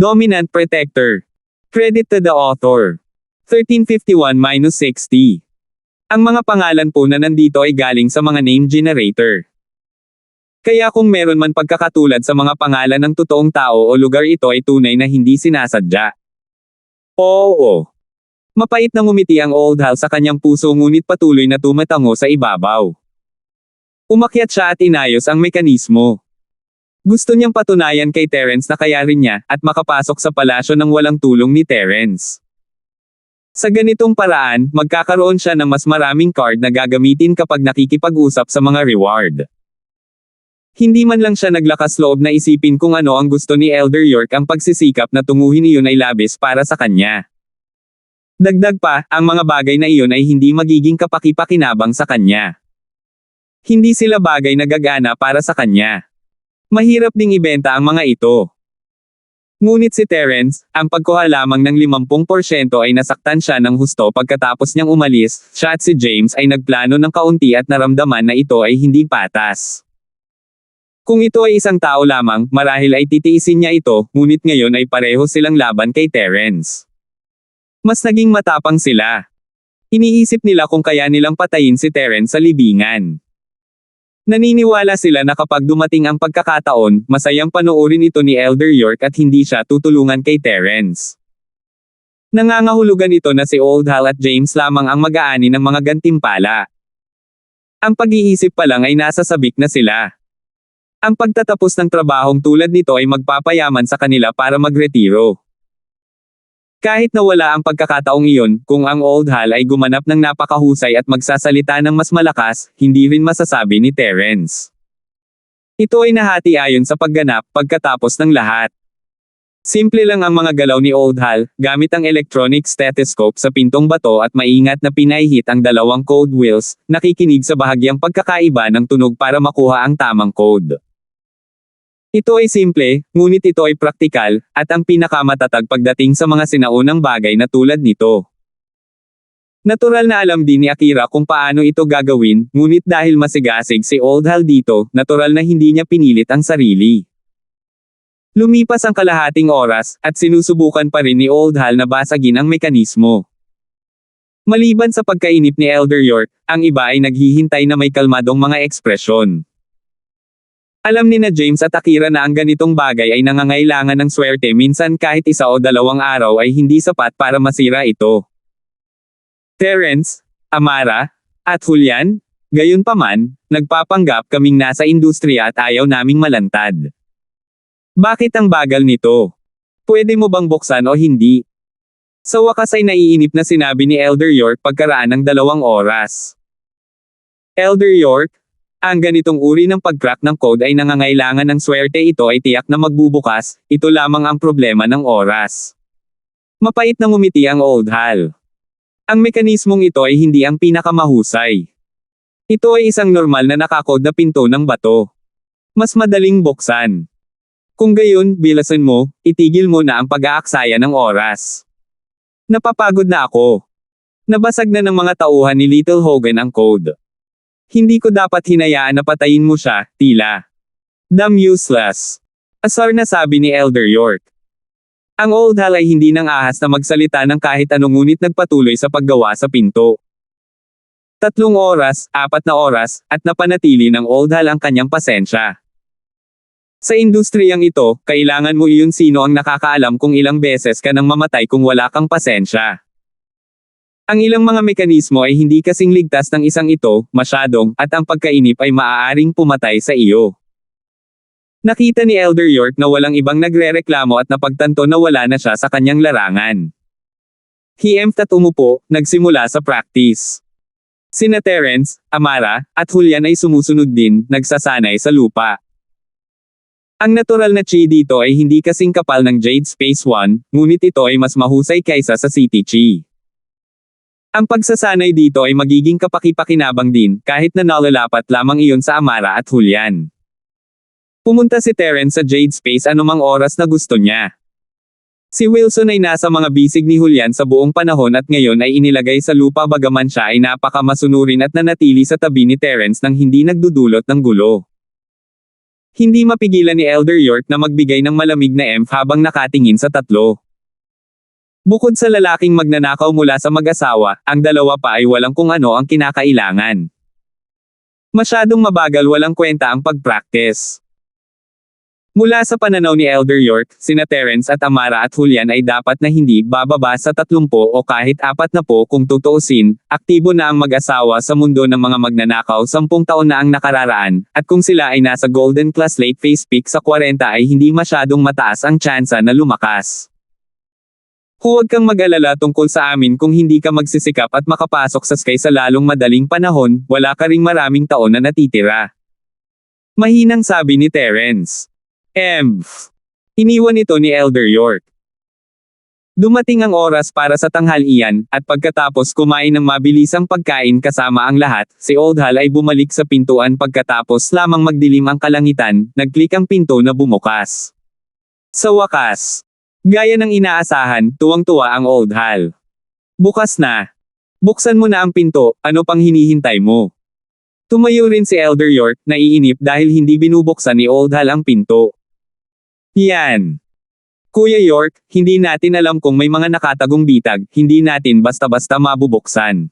Dominant Protector. Credit to the author. 1351-60. Ang mga pangalan po na nandito ay galing sa mga name generator. Kaya kung meron man pagkakatulad sa mga pangalan ng totoong tao o lugar, ito ay tunay na hindi sinasadya. Oo. Mapait na ngumiti ang Old Hal sa kanyang puso, ngunit patuloy na tumatango sa ibabaw. Umakyat siya at inayos ang mekanismo. Gusto niyang patunayan kay Terence na kaya rin niya, at makapasok sa palasyo ng walang tulong ni Terence. Sa ganitong paraan, magkakaroon siya ng mas maraming card na gagamitin kapag nakikipag-usap sa mga reward. Hindi man lang siya naglakas loob na isipin kung ano ang gusto ni Elder York, ang pagsisikap na tunguhin iyon ay labis para sa kanya. Dagdag pa, ang mga bagay na iyon ay hindi magiging kapaki-pakinabang sa kanya. Hindi sila bagay na gagana para sa kanya. Mahirap ding ibenta ang mga ito. Ngunit si Terence, ang pagkuha lamang ng 50% ay nasaktan siya ng husto pagkatapos niyang umalis. Siya at si James ay nagplano ng kaunti at naramdaman na ito ay hindi patas. Kung ito ay isang tao lamang, marahil ay titiisin niya ito, ngunit ngayon ay pareho silang laban kay Terence. Mas naging matapang sila. Iniisip nila kung kaya nilang patayin si Terence sa libingan. Naniniwala sila na kapag dumating ang pagkakataon, masayang panoorin ito ni Elder York at hindi siya tutulungan kay Terence. Nangangahulugan ito na si Old Hal at James lamang ang mag-aani ng mga gantimpala. Ang pag-iisip pa lang ay nasa sabik na sila. Ang pagtatapos ng trabahong tulad nito ay magpapayaman sa kanila para magretiro. Kahit na wala ang pagkakataong iyon, kung ang Old Hal ay gumanap ng napakahusay at magsasalita ng mas malakas, hindi rin masasabi ni Terence. Ito ay nahati ayon sa pagganap pagkatapos ng lahat. Simple lang ang mga galaw ni Old Hal, gamit ang electronic stethoscope sa pintong bato at maingat na pinahihit ang dalawang code wheels, nakikinig sa bahagyang pagkakaiba ng tunog para makuha ang tamang code. Ito ay simple, ngunit ito ay praktikal, at ang pinakamatatag pagdating sa mga sinaunang bagay na tulad nito. Natural na alam din ni Akira kung paano ito gagawin, ngunit dahil masigasig si Old Hal dito, natural na hindi niya pinilit ang sarili. Lumipas ang kalahating oras, at sinusubukan pa rin ni Old Hal na basagin ang mekanismo. Maliban sa pagkainip ni Elder York, ang iba ay naghihintay na may kalmadong mga ekspresyon. Alam ni na James at Akira na ang ganitong bagay ay nangangailangan ng swerte, minsan kahit 1 o 2 araw ay hindi sapat para masira ito. Terence, Amara, at Julian, gayunpaman, nagpapanggap kaming nasa industriya at ayaw naming malantad. Bakit ang bagal nito? Pwede mo bang buksan o hindi? Sa wakas ay naiinip na sinabi ni Elder York pagkaraan ng 2 oras. Elder York, ang ganitong uri ng pag-crack ng code ay nangangailangan ng swerte, ito ay tiyak na magbubukas, ito lamang ang problema ng oras. Mapait na ngumiti ang Old Hal. Ang mekanismong ito ay hindi ang pinakamahusay. Ito ay isang normal na nakakode na pinto ng bato. Mas madaling buksan. Kung gayon, bilasan mo, itigil mo na ang pag-aaksaya ng oras. Napapagod na ako. Nabasag na ng mga tauhan ni Little Hogan ang code. Hindi ko dapat hinayaan na patayin mo siya, tila. Damn useless. Asar na sabi ni Elder York. Ang Old Hal ay hindi nang ahas na magsalita ng kahit anong, ngunit nagpatuloy sa paggawa sa pinto. 3 oras, 4 na oras, at napanatili ng Old Hal ang kanyang pasensya. Sa industriyang ito, kailangan mo iyon, sino ang nakakaalam kung ilang beses ka nang mamatay kung wala kang pasensya. Ang ilang mga mekanismo ay hindi kasing ligtas ng isang ito, masyadong, at ang pagkainip ay maaaring pumatay sa iyo. Nakita ni Elder York na walang ibang nagrereklamo at napagtanto na wala na siya sa kanyang larangan. Hiempt at umupo, nagsimula sa practice. Sina Terence, Amara, at Julian ay sumusunod din, nagsasanay sa lupa. Ang natural na chi dito ay hindi kasing kapal ng Jade Space 1, ngunit ito ay mas mahusay kaysa sa City Chi. Ang pagsasanay dito ay magiging kapaki-pakinabang din, kahit na nalalapat lamang iyon sa Amara at Julian. Pumunta si Terence sa Jade Space anumang oras na gusto niya. Si Wilson ay nasa mga bisig ni Julian sa buong panahon at ngayon ay inilagay sa lupa, bagaman siya ay napakamasunurin at nanatili sa tabi ni Terence nang hindi nagdudulot ng gulo. Hindi mapigilan ni Elder York na magbigay ng malamig na habang nakatingin sa tatlo. Bukod sa lalaking magnanakaw mula sa mag-asawa, ang dalawa pa ay walang kung ano ang kinakailangan. Masyadong mabagal, walang kwenta ang pag-practice. Mula sa pananaw ni Elder York, sina Terence at Amara at Julian ay dapat na hindi bababa sa 30 o kahit 40 kung tutuusin. Aktibo na ang mag-asawa sa mundo ng mga magnanakaw 10 taon na ang nakararaan, at kung sila ay nasa golden class late phase peak sa 40 ay hindi masyadong mataas ang tsansa na lumakas. Huwag kang mag-alala tungkol sa amin kung hindi ka magsisikap at makapasok sa sky sa lalong madaling panahon, wala ka ring maraming taon na natitira. Mahinang sabi ni Terence. Iniwan ito ni Elder York. Dumating ang oras para sa tanghalian, at pagkatapos kumain ng mabilisang pagkain kasama ang lahat, si Oldhal ay bumalik sa pintuan pagkatapos lamang magdilim ang kalangitan, nag-click ang pinto na bumukas. Sa wakas, gaya ng inaasahan, tuwang-tuwa ang Oldhal. Bukas na. Buksan mo na ang pinto, ano pang hinihintay mo? Tumayo rin si Elder York, naiinip dahil hindi binubuksan ni Oldhal ang pinto. Yan. Kuya York, hindi natin alam kung may mga nakatagong bitag, hindi natin basta-basta mabubuksan.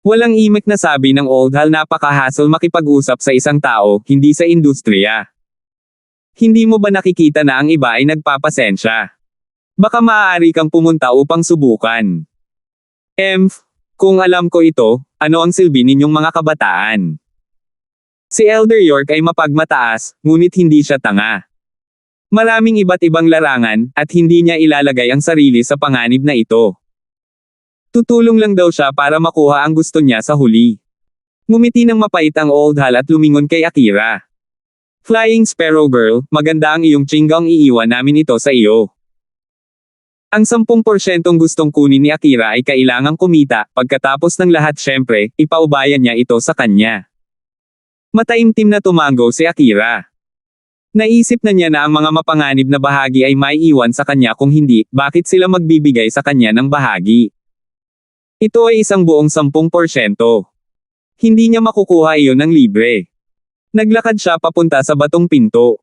Walang imik na sabi ng Oldhal, napaka-hassle makipag-usap sa isang tao, hindi sa industriya. Hindi mo ba nakikita na ang iba ay nagpapasensya? Baka maaari kang pumunta upang subukan. Kung alam ko ito, ano ang silbi ninyong mga kabataan? Si Elder York ay mapagmataas, ngunit hindi siya tanga. Maraming iba't ibang larangan, at hindi niya ilalagay ang sarili sa panganib na ito. Tutulong lang daw siya para makuha ang gusto niya sa huli. Ngumiti ng mapait ang Oldhal at lumingon kay Akira. Flying Sparrow Girl, maganda ang iyong chinggang, iiwan namin ito sa iyo. Ang 10% gustong kunin ni Akira ay kailangang kumita, pagkatapos ng lahat syempre, ipaubayan niya ito sa kanya. Mataimtim na tumango si Akira. Naisip na niya na ang mga mapanganib na bahagi ay maiiwan sa kanya, kung hindi, bakit sila magbibigay sa kanya ng bahagi? Ito ay isang buong 10%. Hindi niya makukuha iyon ng libre. Naglakad siya papunta sa batong pinto.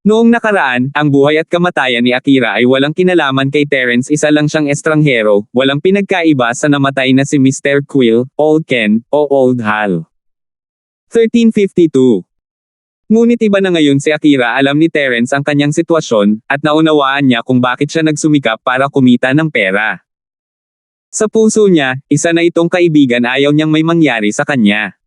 Noong nakaraan, ang buhay at kamatayan ni Akira ay walang kinalaman kay Terence, isa lang siyang estranghero, walang pinagkaiba sa namatay na si Mr. Quill, Old Ken, o Old Hal. 1352. Ngunit iba na ngayon si Akira, alam ni Terence ang kanyang sitwasyon, at naunawaan niya kung bakit siya nagsumikap para kumita ng pera. Sa puso niya, isa na itong kaibigan, ayaw niyang may mangyari sa kanya.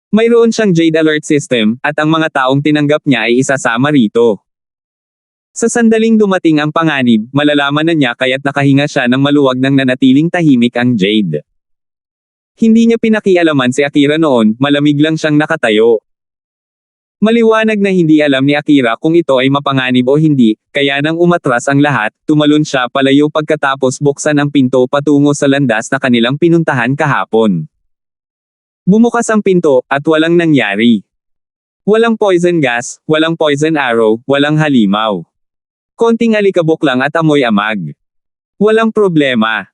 Mayroon siyang Jade Alert System, at ang mga taong tinanggap niya ay isasama rito. Sa sandaling dumating ang panganib, malalaman na niya kaya't nakahinga siya ng maluwag nang nanatiling tahimik ang Jade. Hindi niya pinakialaman si Akira noon, malamig lang siyang nakatayo. Maliwanag na hindi alam ni Akira kung ito ay mapanganib o hindi, kaya nang umatras ang lahat, tumalon siya palayo pagkatapos buksan ang pinto patungo sa landas na kanilang pinuntahan kahapon. Bumukas ang pinto, at walang nangyari. Walang poison gas, walang poison arrow, walang halimaw. Konting alikabok lang at amoy amag. Walang problema.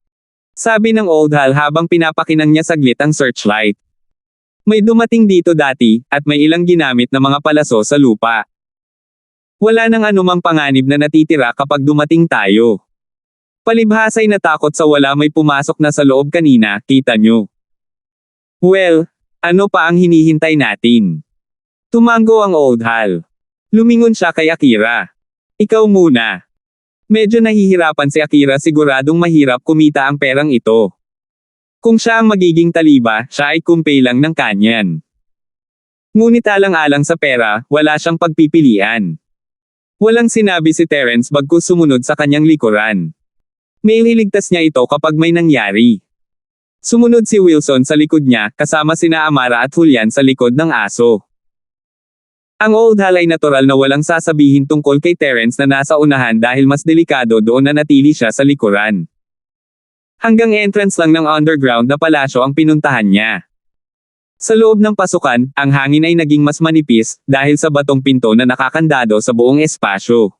Sabi ng Oldhal habang pinapakinang niya saglit ang searchlight. May dumating dito dati, at may ilang ginamit na mga palaso sa lupa. Wala nang anumang panganib na natitira kapag dumating tayo. Palibhasa'y natakot sa wala may pumasok na sa loob kanina, kita nyo. Well, ano pa ang hinihintay natin? Tumango ang Oldhal. Lumingon siya kay Akira. Ikaw muna. Medyo nahihirapan si Akira, siguradong mahirap kumita ang perang ito. Kung siya ang magiging taliba, siya ay kumpay lang ng kanyan. Ngunit alang-alang sa pera, wala siyang pagpipilian. Walang sinabi si Terence bagkus sumunod sa kanyang likuran. May iligtas niya ito kapag may nangyari. Sumunod si Wilson sa likod niya, kasama sina Amara at Julian sa likod ng aso. Ang Oldhal ay natural na walang sasabihin tungkol kay Terence na nasa unahan dahil mas delikado doon na natili siya sa likuran. Hanggang entrance lang ng underground na palasyo ang pinuntahan niya. Sa loob ng pasukan, ang hangin ay naging mas manipis, dahil sa batong pinto na nakakandado sa buong espasyo.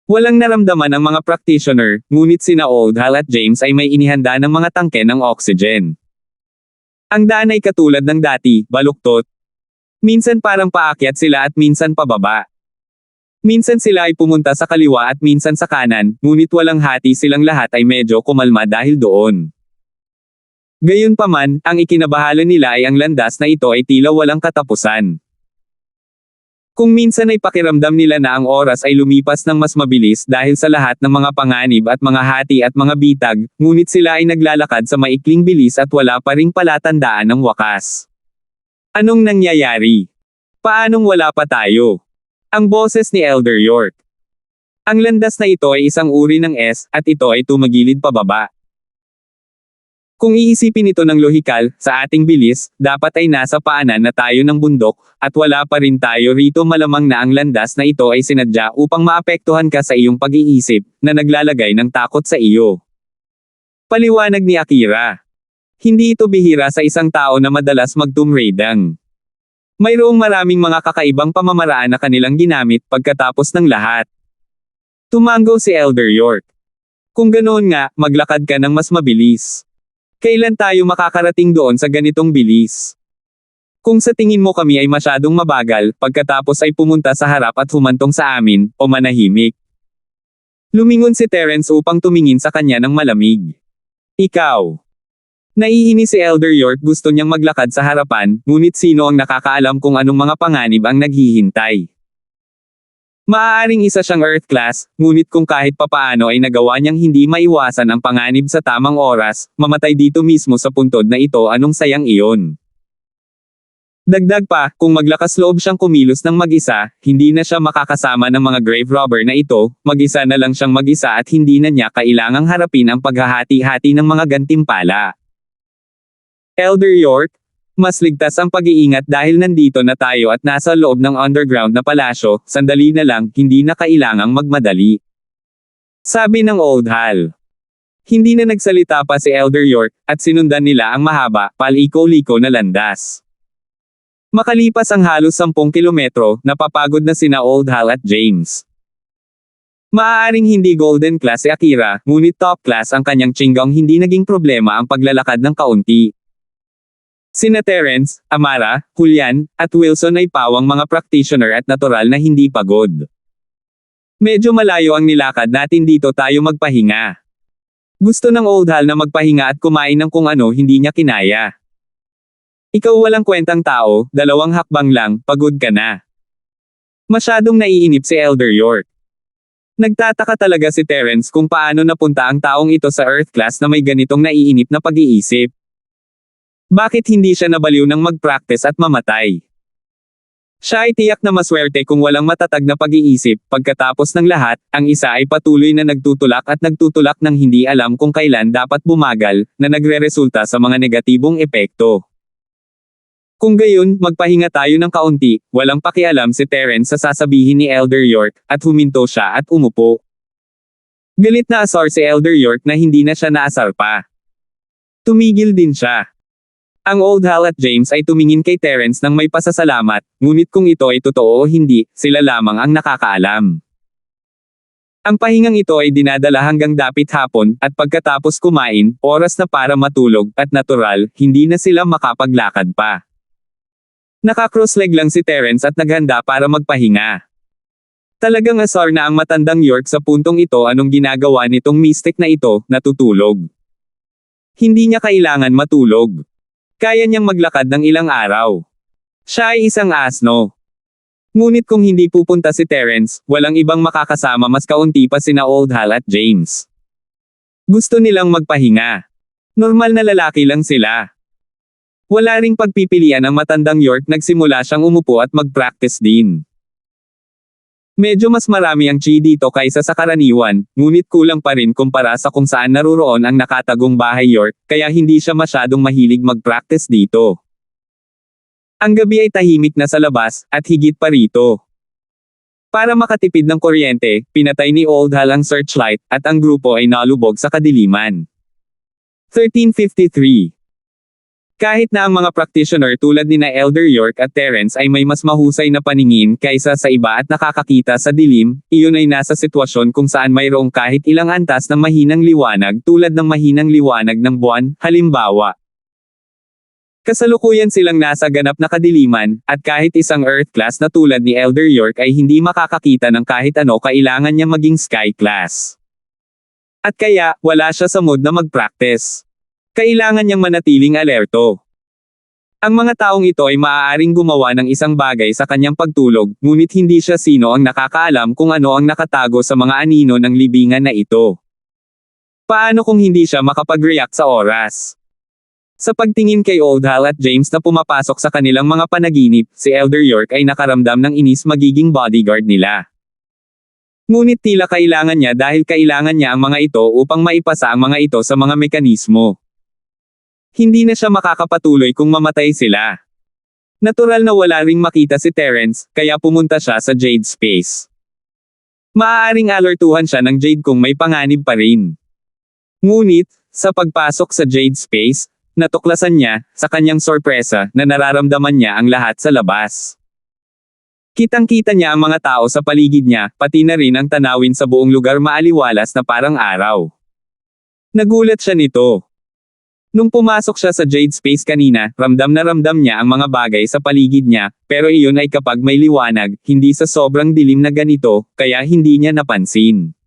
Walang naramdaman ang mga practitioner, ngunit sina Oldhal at James ay may inihanda ng mga tangke ng oxygen. Ang daan ay katulad ng dati, baluktot. Minsan parang paakyat sila at minsan pababa. Minsan sila ay pumunta sa kaliwa at minsan sa kanan, ngunit walang hati silang lahat ay medyo kumalma dahil doon. Gayunpaman, ang ikinabahala nila ay ang landas na ito ay tila walang katapusan. Kung minsan ay pakiramdam nila na ang oras ay lumipas ng mas mabilis dahil sa lahat ng mga panganib at mga hati at mga bitag, ngunit sila ay naglalakad sa maikling bilis at wala pa ring palatandaan ng wakas. Anong nangyayari? Paanong wala pa tayo? Ang boses ni Elder York. Ang landas na ito ay isang uri ng S, at ito ay tumagilid pababa. Kung iisipin ito ng lohikal, sa ating bilis, dapat ay nasa paanan na tayo ng bundok, at wala pa rin tayo rito, malamang na ang landas na ito ay sinadya upang maapektuhan ka sa iyong pag-iisip, na naglalagay ng takot sa iyo. Paliwanag ni Akira. Hindi ito bihira sa isang tao na madalas mag-tumraidang. Mayroong maraming mga kakaibang pamamaraan na kanilang ginamit pagkatapos ng lahat. Tumango si Elder York. Kung ganoon nga, maglakad ka ng mas mabilis. Kailan tayo makakarating doon sa ganitong bilis? Kung sa tingin mo kami ay masyadong mabagal, pagkatapos ay pumunta sa harap at humantong sa amin, o manahimik. Lumingon si Terence upang tumingin sa kanya ng malamig. Ikaw. Naiinis si Elder York, gusto niyang maglakad sa harapan, ngunit sino ang nakakaalam kung anong mga panganib ang naghihintay. Maaaring isa siyang Earth class, ngunit kung kahit papaano ay nagawa niyang hindi maiwasan ang panganib sa tamang oras, mamatay dito mismo sa puntod na ito, anong sayang iyon. Dagdag pa, kung maglakas loob siyang kumilos ng mag-isa, hindi na siya makakasama ng mga grave robber na ito, mag-isa na lang siyang mag-isa at hindi na niya kailangang harapin ang paghahati-hati ng mga gantimpala. Elder York, mas ligtas ang pag-iingat dahil nandito na tayo at nasa loob ng underground na palasyo, sandali na lang, hindi na kailangang magmadali. Sabi ng Old Hal. Hindi na nagsalita pa si Elder York, at sinundan nila ang mahaba, paliko-liko na landas. Makalipas ang halos 10 kilometro, napapagod na sina Old Hal at James. Maaaring hindi golden class si Akira, ngunit top class ang kanyang Chinggong, hindi naging problema ang paglalakad ng kaunti. Sina Terence, Amara, Julian, at Wilson ay pawang mga practitioner at natural na hindi pagod. Medyo malayo ang nilakad natin dito, tayo magpahinga. Gusto ng Old Hal na magpahinga at kumain ng kung ano hindi niya kinaya. Ikaw walang kwentang tao, 2 hakbang lang, pagod ka na. Masyadong naiinip si Elder York. Nagtataka talaga si Terence kung paano napunta ang taong ito sa Earth class na may ganitong naiinip na pag-iisip. Bakit hindi siya nabaliw ng mag-practice at mamatay? Siya ay tiyak na maswerte kung walang matatag na pag-iisip. Pagkatapos ng lahat, ang isa ay patuloy na nagtutulak at nagtutulak ng hindi alam kung kailan dapat bumagal, na nagreresulta sa mga negatibong epekto. Kung gayon, magpahinga tayo ng kaunti, walang pakialam si Terence sa sasabihin ni Elder York, at huminto siya at umupo. Galit na asar si Elder York na hindi na siya naasar pa. Tumigil din siya. Ang Old Hal at James ay tumingin kay Terence ng may pasasalamat, ngunit kung ito ay totoo o hindi, sila lamang ang nakakaalam. Ang pahingang ito ay dinadala hanggang dapit hapon, at pagkatapos kumain, oras na para matulog, at natural, hindi na sila makapaglakad pa. Naka-cross-leg lang si Terence at naghanda para magpahinga. Talagang asar na ang matandang York sa puntong ito, anong ginagawa nitong mystic na ito, natutulog. Hindi niya kailangan matulog. Kaya niyang maglakad ng ilang araw. Siya ay isang asno. Ngunit kung hindi pupunta si Terence, walang ibang makakasama, mas kaunti pa sina Old Hal at James. Gusto nilang magpahinga. Normal na lalaki lang sila. Wala ring pagpipilian ang matandang York, nagsimula siyang umupo at mag-practice din. Medyo mas marami ang chi dito kaysa sa karaniwan, ngunit kulang pa rin kumpara sa kung saan naruroon ang nakatagong bahay York, kaya hindi siya masyadong mahilig mag-practice dito. Ang gabi ay tahimik na sa labas, at higit pa rito. Para makatipid ng kuryente, pinatay ni Old Hal ang searchlight, at ang grupo ay nalubog sa kadiliman. 1353. Kahit na ang mga practitioner tulad ni na Elder York at Terence ay may mas mahusay na paningin kaysa sa iba at nakakakita sa dilim, iyon ay nasa sitwasyon kung saan mayroong kahit ilang antas ng mahinang liwanag tulad ng mahinang liwanag ng buwan, halimbawa. Kasalukuyan silang nasa ganap na kadiliman, at kahit isang Earth class na tulad ni Elder York ay hindi makakakita ng kahit ano, kailangan niya maging Sky class. At kaya, wala siya sa mood na mag-practice. Kailangan niyang manatiling alerto. Ang mga taong ito ay maaaring gumawa ng isang bagay sa kanyang pagtulog, ngunit hindi siya sino ang nakakaalam kung ano ang nakatago sa mga anino ng libingan na ito. Paano kung hindi siya makapag-react sa oras? Sa pagtingin kay Old Hal at James na pumapasok sa kanilang mga panaginip, si Elder York ay nakaramdam ng inis magiging bodyguard nila. Ngunit tila kailangan niya dahil kailangan niya ang mga ito upang maipasa ang mga ito sa mga mekanismo. Hindi na siya makakapatuloy kung mamatay sila. Natural na wala ring makita si Terence, kaya pumunta siya sa Jade Space. Maaaring alertuhan siya ng Jade kung may panganib pa rin. Ngunit, sa pagpasok sa Jade Space, natuklasan niya, sa kanyang sorpresa, na nararamdaman niya ang lahat sa labas. Kitang-kita niya ang mga tao sa paligid niya, pati na rin ang tanawin sa buong lugar maaliwalas na parang araw. Nagulat siya nito. Nung pumasok siya sa Jade Space kanina, ramdam na ramdam niya ang mga bagay sa paligid niya, pero iyon ay kapag may liwanag, hindi sa sobrang dilim na ganito, kaya hindi niya napansin.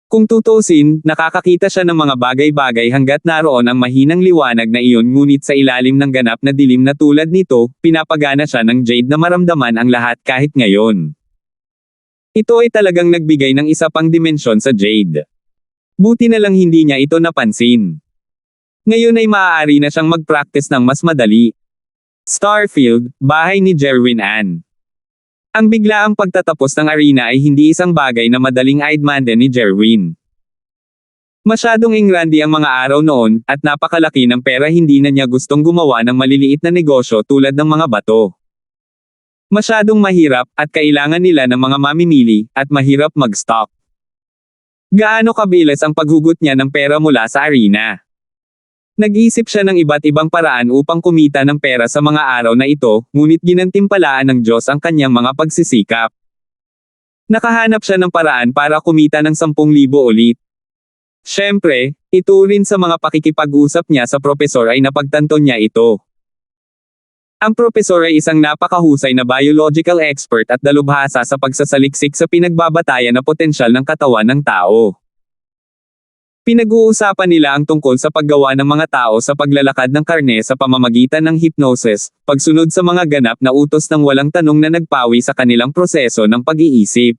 Kung tutusin, nakakakita siya ng mga bagay-bagay hanggat naroon ang mahinang liwanag na iyon, ngunit sa ilalim ng ganap na dilim na tulad nito, pinapagana siya ng Jade na maramdaman ang lahat kahit ngayon. Ito ay talagang nagbigay ng isa pang dimensyon sa Jade. Buti na lang hindi niya ito napansin. Ngayon ay maaari na siyang mag-practice ng mas madali. Starfield, bahay ni Jerwin Ann. Ang biglaang pagtatapos ng arena ay hindi isang bagay na madaling aidmanden ni Jerwin. Masyadong ingrandi ang mga araw noon, at napakalaki ng pera, hindi na niya gustong gumawa ng maliliit na negosyo tulad ng mga bato. Masyadong mahirap, at kailangan nila ng mga mamimili, at mahirap mag-stock. Gaano kabilis ang paghugot niya ng pera mula sa arena? Nag-isip siya ng iba't ibang paraan upang kumita ng pera sa mga araw na ito, ngunit ginantimpalaan ng Diyos ang kanyang mga pagsisikap. Nakahanap siya ng paraan para kumita ng 10,000 ulit. Siyempre, ito rin sa mga pakikipag-usap niya sa propesor ay napagtanto niya ito. Ang propesor ay isang napakahusay na biological expert at dalubhasa sa pagsasaliksik sa pinagbabatayan na potensyal ng katawan ng tao. Pinag-uusapan nila ang tungkol sa paggawa ng mga tao sa paglalakad ng karne sa pamamagitan ng hypnosis, pagsunod sa mga ganap na utos ng walang tanong na nagpawi sa kanilang proseso ng pag-iisip.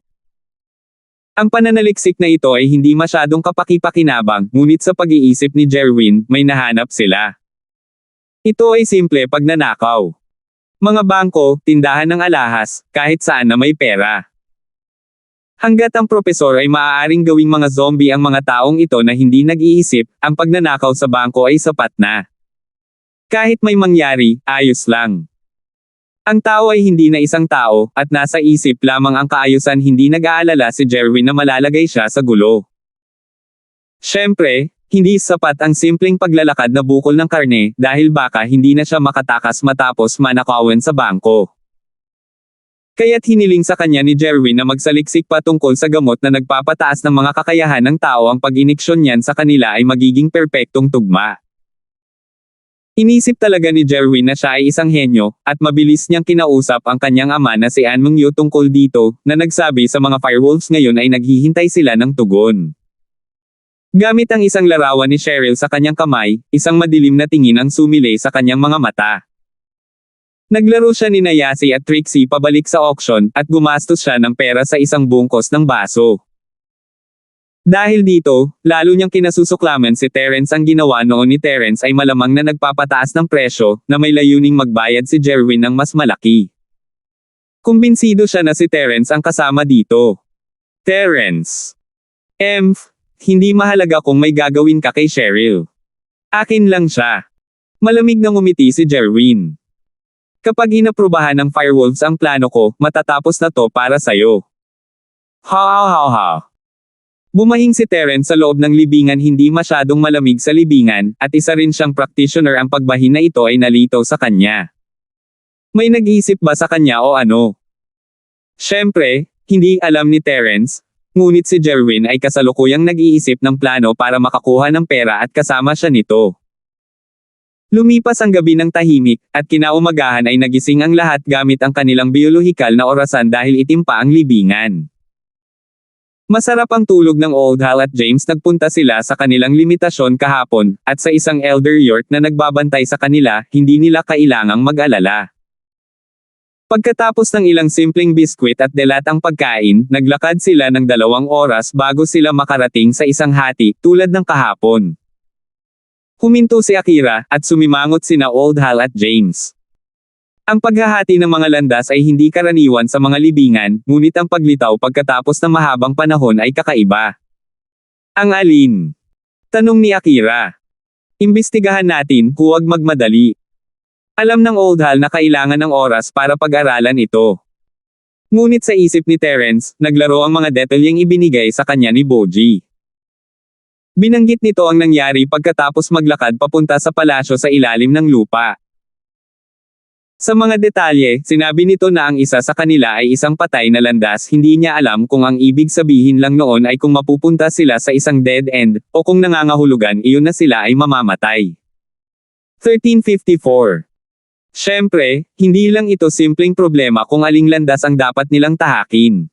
Ang pananaliksik na ito ay hindi masyadong kapaki-pakinabang, ngunit sa pag-iisip ni Jerwin, may nahanap sila. Ito ay simple pagnanakaw. Mga bangko, tindahan ng alahas, kahit saan na may pera. Hanggat ang propesor ay maaaring gawing mga zombie ang mga taong ito na hindi nag-iisip, ang pagnanakaw sa bangko ay sapat na. Kahit may mangyari, ayos lang. Ang tao ay hindi na isang tao, at nasa isip lamang ang kaayusan. Hindi nag-aalala si Jerwin na malalagay siya sa gulo. Siyempre, hindi sapat ang simpleng paglalakad na bukol ng karne, dahil baka hindi na siya makatakas matapos manakawan sa bangko. Kaya't hiniling sa kanya ni Jerwin na magsaliksik pa tungkol sa gamot na nagpapataas ng mga kakayahan ng tao. Ang pag-iniksyon niyan sa kanila ay magiging perpektong tugma. Inisip talaga ni Jerwin na siya ay isang henyo, at mabilis niyang kinausap ang kanyang ama na si Ann Mungyo tungkol dito, na nagsabi sa mga firewolves ngayon ay naghihintay sila ng tugon. Gamit ang isang larawan ni Cheryl sa kanyang kamay, isang madilim na tingin ang sumilay sa kanyang mga mata. Naglaro siya ni Nayasi at Trixie pabalik sa auction, at gumastos siya ng pera sa isang bungkos ng baso. Dahil dito, lalo niyang kinasusuklaman si Terence. Ang ginawa noon ni Terence ay malamang na nagpapataas ng presyo, na may layuning magbayad si Jerwin ng mas malaki. Kumbinsido siya na si Terence ang kasama dito. Terence. Hindi mahalaga kung may gagawin ka kay Cheryl. Akin lang siya. Malamig na ngumiti si Jerwin. Kapag inaprubahan ng firewolves ang plano ko, matatapos na to para sayo. Ha. Bumahing si Terence sa loob ng libingan. Hindi masyadong malamig sa libingan, at isa rin siyang practitioner. Ang pagbahin na ito ay nalitaw sa kanya. May nag-iisip ba sa kanya o ano? Siyempre, hindi alam ni Terence, ngunit si Jerwin ay kasalukuyang nag-iisip ng plano para makakuha ng pera at kasama siya nito. Lumipas ang gabi ng tahimik, at kinaumagahan ay nagising ang lahat gamit ang kanilang biolohikal na orasan dahil itim pa ang libingan. Masarap ang tulog ng Old Hal at James. Nagpunta sila sa kanilang limitasyon kahapon, at sa isang Elder York na nagbabantay sa kanila, hindi nila kailangang mag-alala. Pagkatapos ng ilang simpleng biskwit at delatang pagkain, naglakad sila ng 2 oras bago sila makarating sa isang hati, tulad ng kahapon. Huminto si Akira, at sumimangot sina Old Hal at James. Ang paghahati ng mga landas ay hindi karaniwan sa mga libingan, ngunit ang paglitaw pagkatapos ng mahabang panahon ay kakaiba. Ang alin? Tanong ni Akira. Imbestigahan natin, huwag magmadali. Alam ng Old Hal na kailangan ng oras para pag-aralan ito. Ngunit sa isip ni Terence, naglaro ang mga detalyeng ibinigay sa kanya ni Boji. Binanggit nito ang nangyari pagkatapos maglakad papunta sa palasyo sa ilalim ng lupa. Sa mga detalye, sinabi nito na ang isa sa kanila ay isang patay na landas. Hindi niya alam kung ang ibig sabihin lang noon ay kung mapupunta sila sa isang dead end, o kung nangangahulugan iyon na sila ay mamamatay. 1354. Siyempre, hindi lang ito simpleng problema kung aling landas ang dapat nilang tahakin.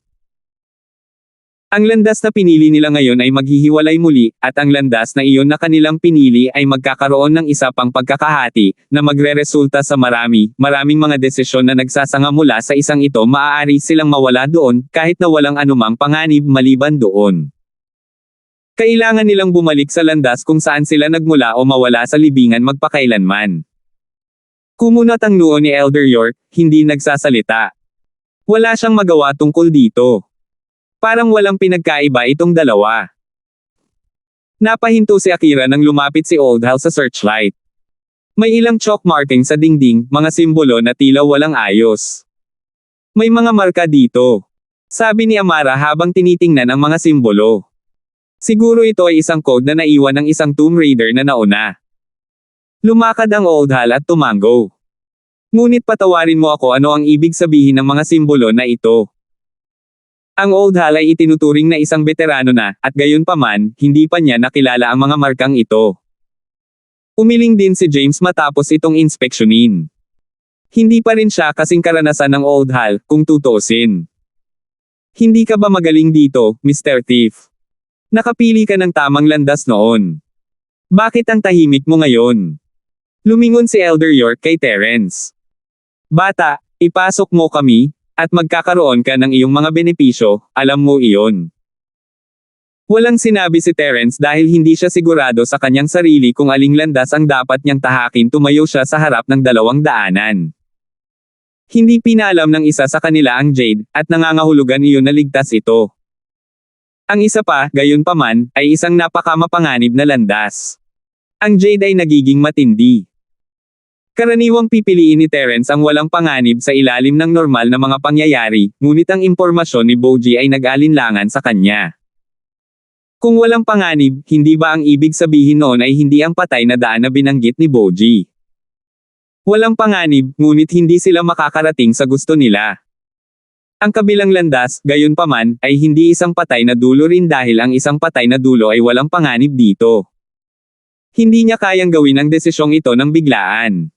Ang landas na pinili nila ngayon ay maghihiwalay muli, at ang landas na iyon na kanilang pinili ay magkakaroon ng isa pang pagkakahati, na magreresulta sa maraming mga desisyon na nagsasanga mula sa isang ito. Maaari silang mawala doon, kahit na walang anumang panganib maliban doon. Kailangan nilang bumalik sa landas kung saan sila nagmula o mawala sa libingan magpakailanman. Kumunat ang noo ni Elder York, hindi nagsasalita. Wala siyang magawa tungkol dito. Parang walang pinagkaiba itong dalawa. Napahinto si Akira nang lumapit si Old Hal sa searchlight. May ilang chalk marking sa dingding, mga simbolo na tila walang ayos. May mga marka dito. Sabi ni Amara habang tinitingnan ang mga simbolo. Siguro ito ay isang code na naiwan ng isang Tomb Raider na nauna. Lumakad ang Old Hal at tumango. Ngunit patawarin mo ako, ano ang ibig sabihin ng mga simbolo na ito? Ang Old Hal ay itinuturing na isang veterano na, at gayunpaman, hindi pa niya nakilala ang mga markang ito. Umiling din si James matapos itong inspeksyonin. Hindi pa rin siya kasing karanasan ng Old Hal, kung tutuusin. Hindi ka ba magaling dito, Mr. Thief? Nakapili ka ng tamang landas noon. Bakit ang tahimik mo ngayon? Lumingon si Elder York kay Terence. Bata, ipasok mo kami, at magkakaroon ka ng iyong mga benepisyo, alam mo iyon. Walang sinabi si Terence dahil hindi siya sigurado sa kanyang sarili kung aling landas ang dapat niyang tahakin. Tumayo siya sa harap ng 2 daanan. Hindi pinalam ng isa sa kanila ang Jade, at nangangahulugan iyon na ligtas ito. Ang isa pa, gayunpaman, ay isang napakamapanganib na landas. Ang Jade ay nagiging matindi. Karaniwang pipiliin ni Terence ang walang panganib sa ilalim ng normal na mga pangyayari, ngunit ang impormasyon ni Boji ay nag-alinlangan sa kanya. Kung walang panganib, hindi ba ang ibig sabihin noon ay hindi ang patay na daan na binanggit ni Boji? Walang panganib, ngunit hindi sila makakarating sa gusto nila. Ang kabilang landas, gayunpaman, ay hindi isang patay na dulo rin dahil ang isang patay na dulo ay walang panganib dito. Hindi niya kayang gawin ang desisyong ito ng biglaan.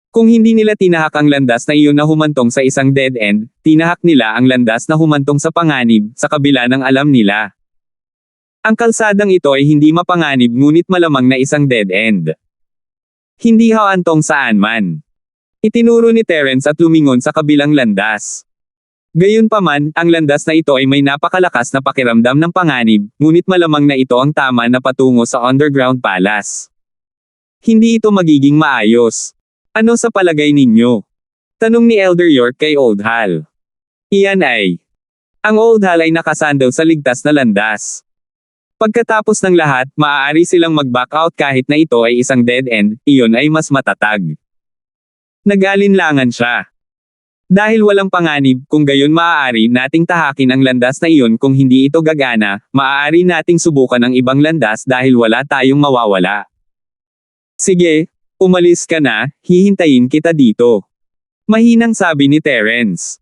Kung hindi nila tinahak ang landas na iyon na humantong sa isang dead end, tinahak nila ang landas na humantong sa panganib, sa kabila ng alam nila. Ang kalsadang ito ay hindi mapanganib ngunit malamang na isang dead end. Hindi hahantong saan man. Itinuro ni Terence at lumingon sa kabilang landas. Gayunpaman, ang landas na ito ay may napakalakas na pakiramdam ng panganib, ngunit malamang na ito ang tama na patungo sa underground palace. Hindi ito magiging maayos. Ano sa palagay ninyo? Tanong ni Elder York kay Old Hal. Iyan ay. Ang Old Hal ay nakasandal sa ligtas na landas. Pagkatapos ng lahat, maaari silang mag-back out kahit na ito ay isang dead end, iyon ay mas matatag. Nag-alinlangan siya. Dahil walang panganib, kung gayon maaari nating tahakin ang landas na iyon. Kung hindi ito gagana, maaari nating subukan ang ibang landas dahil wala tayong mawawala. Sige. Umalis ka na, hihintayin kita dito. Mahinang sabi ni Terence.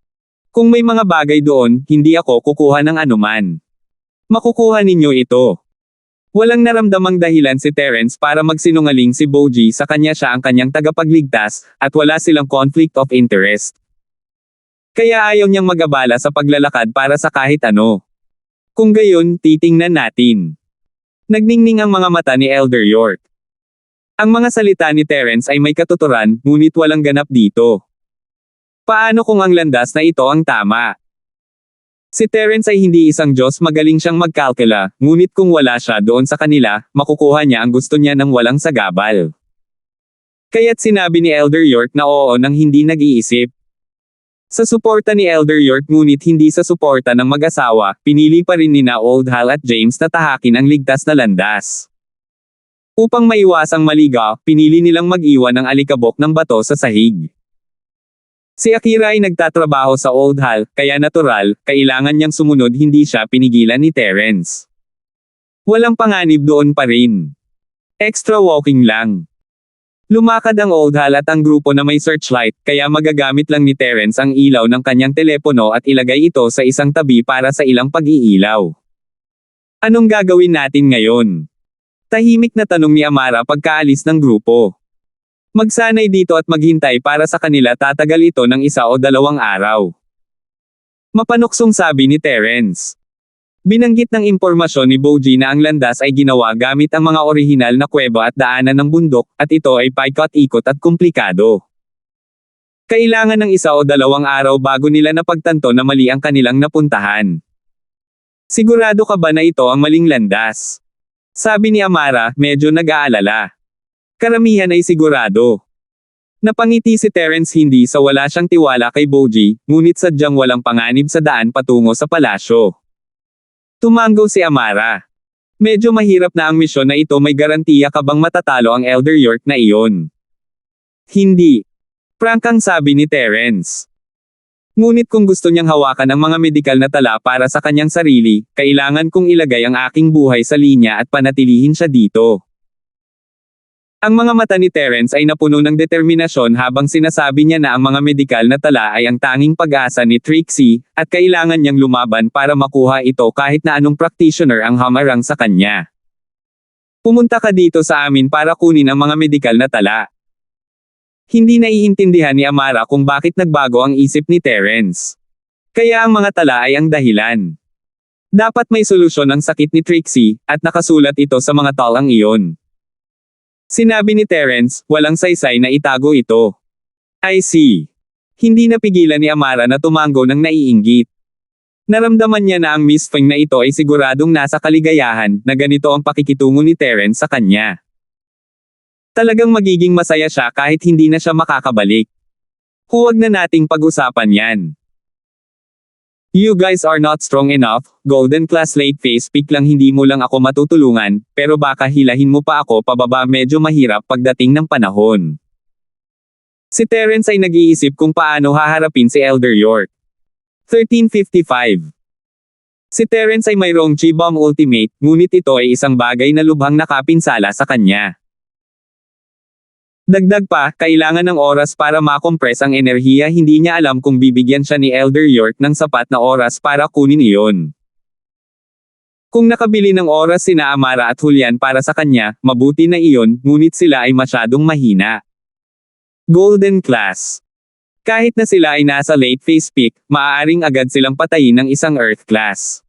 Kung may mga bagay doon, hindi ako kukuha ng anuman. Makukuha ninyo ito. Walang naramdamang dahilan si Terence para magsinungaling si Boji sa kanya siya ang kanyang tagapagligtas, at wala silang conflict of interest. Kaya ayaw niyang mag-abala sa paglalakad para sa kahit ano. Kung gayon, titingnan natin. Nagningning ang mga mata ni Elder York. Ang mga salita ni Terence ay may katuturan, ngunit walang ganap dito. Paano kung ang landas na ito ang tama? Si Terence ay hindi isang Diyos, magaling siyang magkalkula, ngunit kung wala siya doon sa kanila, makukuha niya ang gusto niya ng walang sagabal. Kaya't sinabi ni Elder York na oo nang hindi nag-iisip. Sa suporta ni Elder York ngunit hindi sa suporta ng mag-asawa, pinili pa rin nina Old Hal at James na tahakin ang ligtas na landas. Upang maiwasang maligaw, pinili nilang mag-iwan ng alikabok ng bato sa sahig. Si Akira ay nagtatrabaho sa Old Hal, kaya natural, kailangan niyang sumunod, hindi siya pinigilan ni Terence. Walang panganib doon pa rin. Extra walking lang. Lumakad ang Old Hal at ang grupo na may searchlight, kaya magagamit lang ni Terence ang ilaw ng kanyang telepono at ilagay ito sa isang tabi para sa ilang pag-iilaw. Anong gagawin natin ngayon? Tahimik na tanong ni Amara pagkaalis ng grupo. Magsanay dito at maghintay para sa kanila, tatagal ito ng 1 o 2 araw. Mapanuksong sabi ni Terence. Binanggit ng impormasyon ni Boji na ang landas ay ginawa gamit ang mga orihinal na kuweba at daanan ng bundok, at ito ay paikot-ikot at komplikado. Kailangan ng 1 o 2 araw bago nila napagtanto na mali ang kanilang napuntahan. Sigurado ka ba na ito ang maling landas? Sabi ni Amara, medyo nag-aalala. Karamihan ay sigurado. Napangiti si Terence, hindi sa wala siyang tiwala kay Boji, ngunit sadyang walang panganib sa daan patungo sa palasyo. Tumango si Amara. Medyo mahirap na ang misyon na ito, may garantiya ka bang matatalo ang Elder York na iyon? Hindi. Prangkang sabi ni Terence. Ngunit kung gusto niyang hawakan ang mga medikal na tala para sa kanyang sarili, kailangan kong ilagay ang aking buhay sa linya at panatilihin siya dito. Ang mga mata ni Terence ay napuno ng determinasyon habang sinasabi niya na ang mga medikal na tala ay ang tanging pag-asa ni Trixie, at kailangan niyang lumaban para makuha ito kahit na anong practitioner ang hamarang sa kanya. Pumunta ka dito sa amin para kunin ang mga medikal na tala. Hindi naiintindihan ni Amara kung bakit nagbago ang isip ni Terence. Kaya ang mga tala ay ang dahilan. Dapat may solusyon ang sakit ni Trixie, at nakasulat ito sa mga talang iyon. Sinabi ni Terence, walang saysay na itago ito. I see. Hindi napigilan ni Amara na tumango ng naiinggit. Naramdaman niya na ang Miss Feng na ito ay siguradong nasa kaligayahan, na ganito ang pakikitungo ni Terence sa kanya. Talagang magiging masaya siya kahit hindi na siya makakabalik. Huwag na nating pag-usapan yan. You guys are not strong enough, golden class late face pick lang, hindi mo lang ako matutulungan, pero baka hilahin mo pa ako pababa, medyo mahirap pagdating ng panahon. Si Terence ay nag-iisip kung paano haharapin si Elder York. 1355. Si Terence ay mayroong Chi Bomb Ultimate, ngunit ito ay isang bagay na lubhang nakapinsala sa kanya. Dagdag pa, kailangan ng oras para makompress ang enerhiya, hindi niya alam kung bibigyan siya ni Elder York ng sapat na oras para kunin iyon. Kung nakabili ng oras sina Amara at Julian para sa kanya, mabuti na iyon, ngunit sila ay masyadong mahina. Golden Class. Kahit na sila ay nasa late phase peak, maaaring agad silang patayin ng isang Earth Class.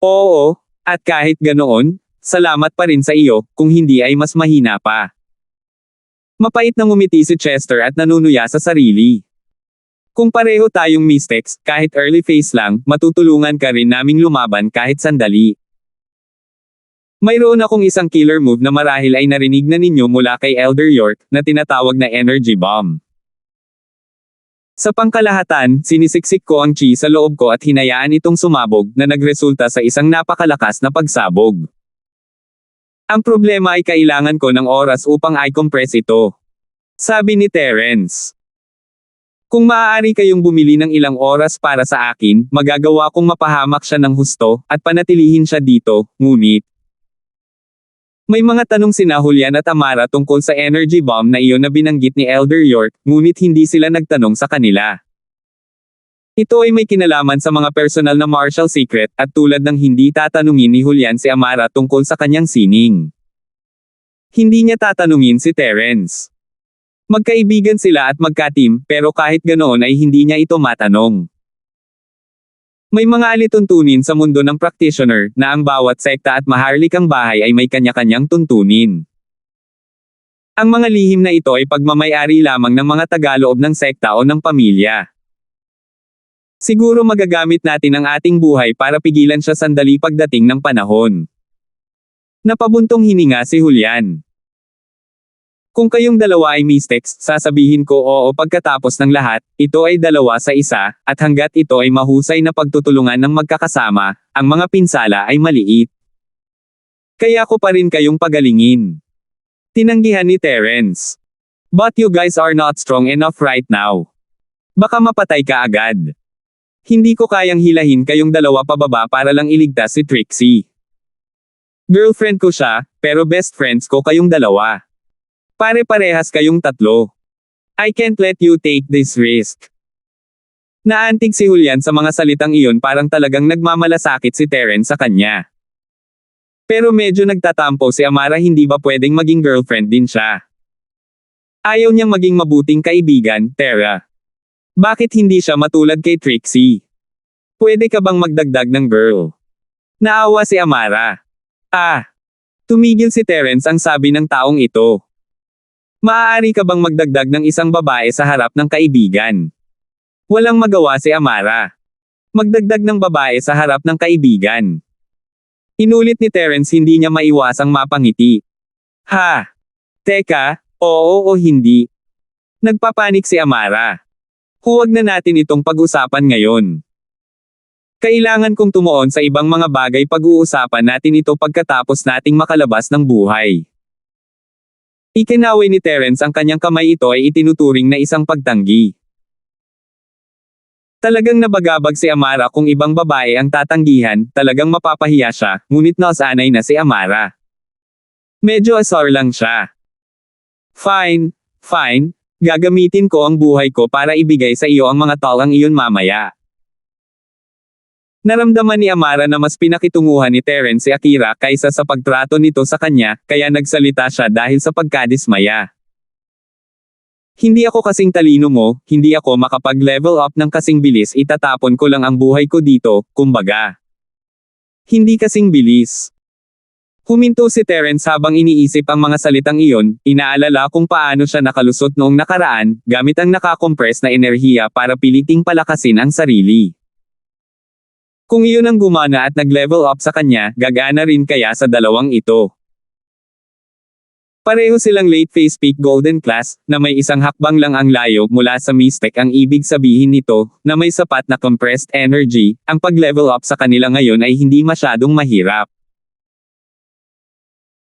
Oo, at kahit ganoon, salamat pa rin sa iyo, kung hindi ay mas mahina pa. Mapait na ngumiti si Chester at nanunuya sa sarili. Kung pareho tayong mistakes, kahit early phase lang, matutulungan ka rin naming lumaban kahit sandali. Mayroon akong isang killer move na marahil ay narinig na ninyo mula kay Elder York, na tinatawag na Energy Bomb. Sa pangkalahatan, sinisiksik ko ang chi sa loob ko at hinayaan itong sumabog, na nagresulta sa isang napakalakas na pagsabog. Ang problema ay kailangan ko ng oras upang i-compress ito. Sabi ni Terence. Kung maaari kayong bumili ng ilang oras para sa akin, magagawa kong mapahamak siya ng husto, at panatilihin siya dito, ngunit. May mga tanong sina Julian at Amara tungkol sa energy bomb na iyon na binanggit ni Elder York, ngunit hindi sila nagtanong sa kanila. Ito ay may kinalaman sa mga personal na martial secret at tulad ng hindi tatanungin ni Julian si Amara tungkol sa kanyang sining. Hindi niya tatanungin si Terence. Magkaibigan sila at magka-team pero kahit ganoon ay hindi niya ito matanong. May mga alituntunin sa mundo ng practitioner na ang bawat sekta at maharlikang bahay ay may kanya-kanyang tuntunin. Ang mga lihim na ito ay pagmamayari lamang ng mga tagaloob ng sekta o ng pamilya. Siguro magagamit natin ang ating buhay para pigilan siya sandali pagdating ng panahon. Napabuntong hininga si Julian. Kung kayong dalawa ay mistakes, sasabihin ko oo pagkatapos ng lahat, ito ay 2-1, at hanggat ito ay mahusay na pagtutulungan ng magkakasama, ang mga pinsala ay maliit. Kaya ko pa rin kayong pagalingin. Tinanggihan ni Terence. But you guys are not strong enough right now. Baka mapatay ka agad. Hindi ko kayang hilahin kayong dalawa pababa para lang iligtas si Trixie. Girlfriend ko siya, pero best friends ko kayong dalawa. Pare-parehas kayong tatlo. I can't let you take this risk. Naantig si Julian sa mga salitang iyon, parang talagang nagmamalasakit si Terence sa kanya. Pero medyo nagtatampo si Amara, hindi ba pwedeng maging girlfriend din siya? Ayaw niyang maging mabuting kaibigan, Tara. Bakit hindi siya matulad kay Trixie? Pwede ka bang magdagdag ng girl? Naawa si Amara. Tumigil si Terence, ang sabi ng taong ito. Maaari ka bang magdagdag ng isang babae sa harap ng kaibigan? Walang magawa si Amara. Magdagdag ng babae sa harap ng kaibigan. Inulit ni Terence, hindi niya maiwasang mapangiti. Teka, oo o hindi? Nagpapanik si Amara. Huwag na natin itong pag-usapan ngayon. Kailangan kong tumuon sa ibang mga bagay, pag-uusapan natin ito pagkatapos nating makalabas ng buhay. Ikinaway ni Terence ang kanyang kamay, ito ay itinuturing na isang pagtanggi. Talagang nabagabag si Amara, kung ibang babae ang tatanggihan, talagang mapapahiya siya, ngunit nasanay na si Amara. Medyo asar lang siya. Fine, gagamitin ko ang buhay ko para ibigay sa iyo ang mga talang iyon mamaya. Naramdaman ni Amara na mas pinakitunguhan ni Terence si Akira kaysa sa pagtrato nito sa kanya, kaya nagsalita siya dahil sa pagkadismaya. Hindi ako kasing talino mo, hindi ako makapag-level up ng kasing bilis, itatapon ko lang ang buhay ko dito, kumbaga. Hindi kasing bilis. Huminto si Terence habang iniisip ang mga salitang iyon, inaalala kung paano siya nakalusot noong nakaraan, gamit ang nakakompress na enerhiya para piliting palakasin ang sarili. Kung iyon ang gumana at nag-level up sa kanya, gagana rin kaya sa dalawang ito? Pareho silang late phase peak golden class, na may isang hakbang lang ang layo mula sa mystic. Ang ibig sabihin nito, na may sapat na compressed energy, ang pag-level up sa kanila ngayon ay hindi masyadong mahirap.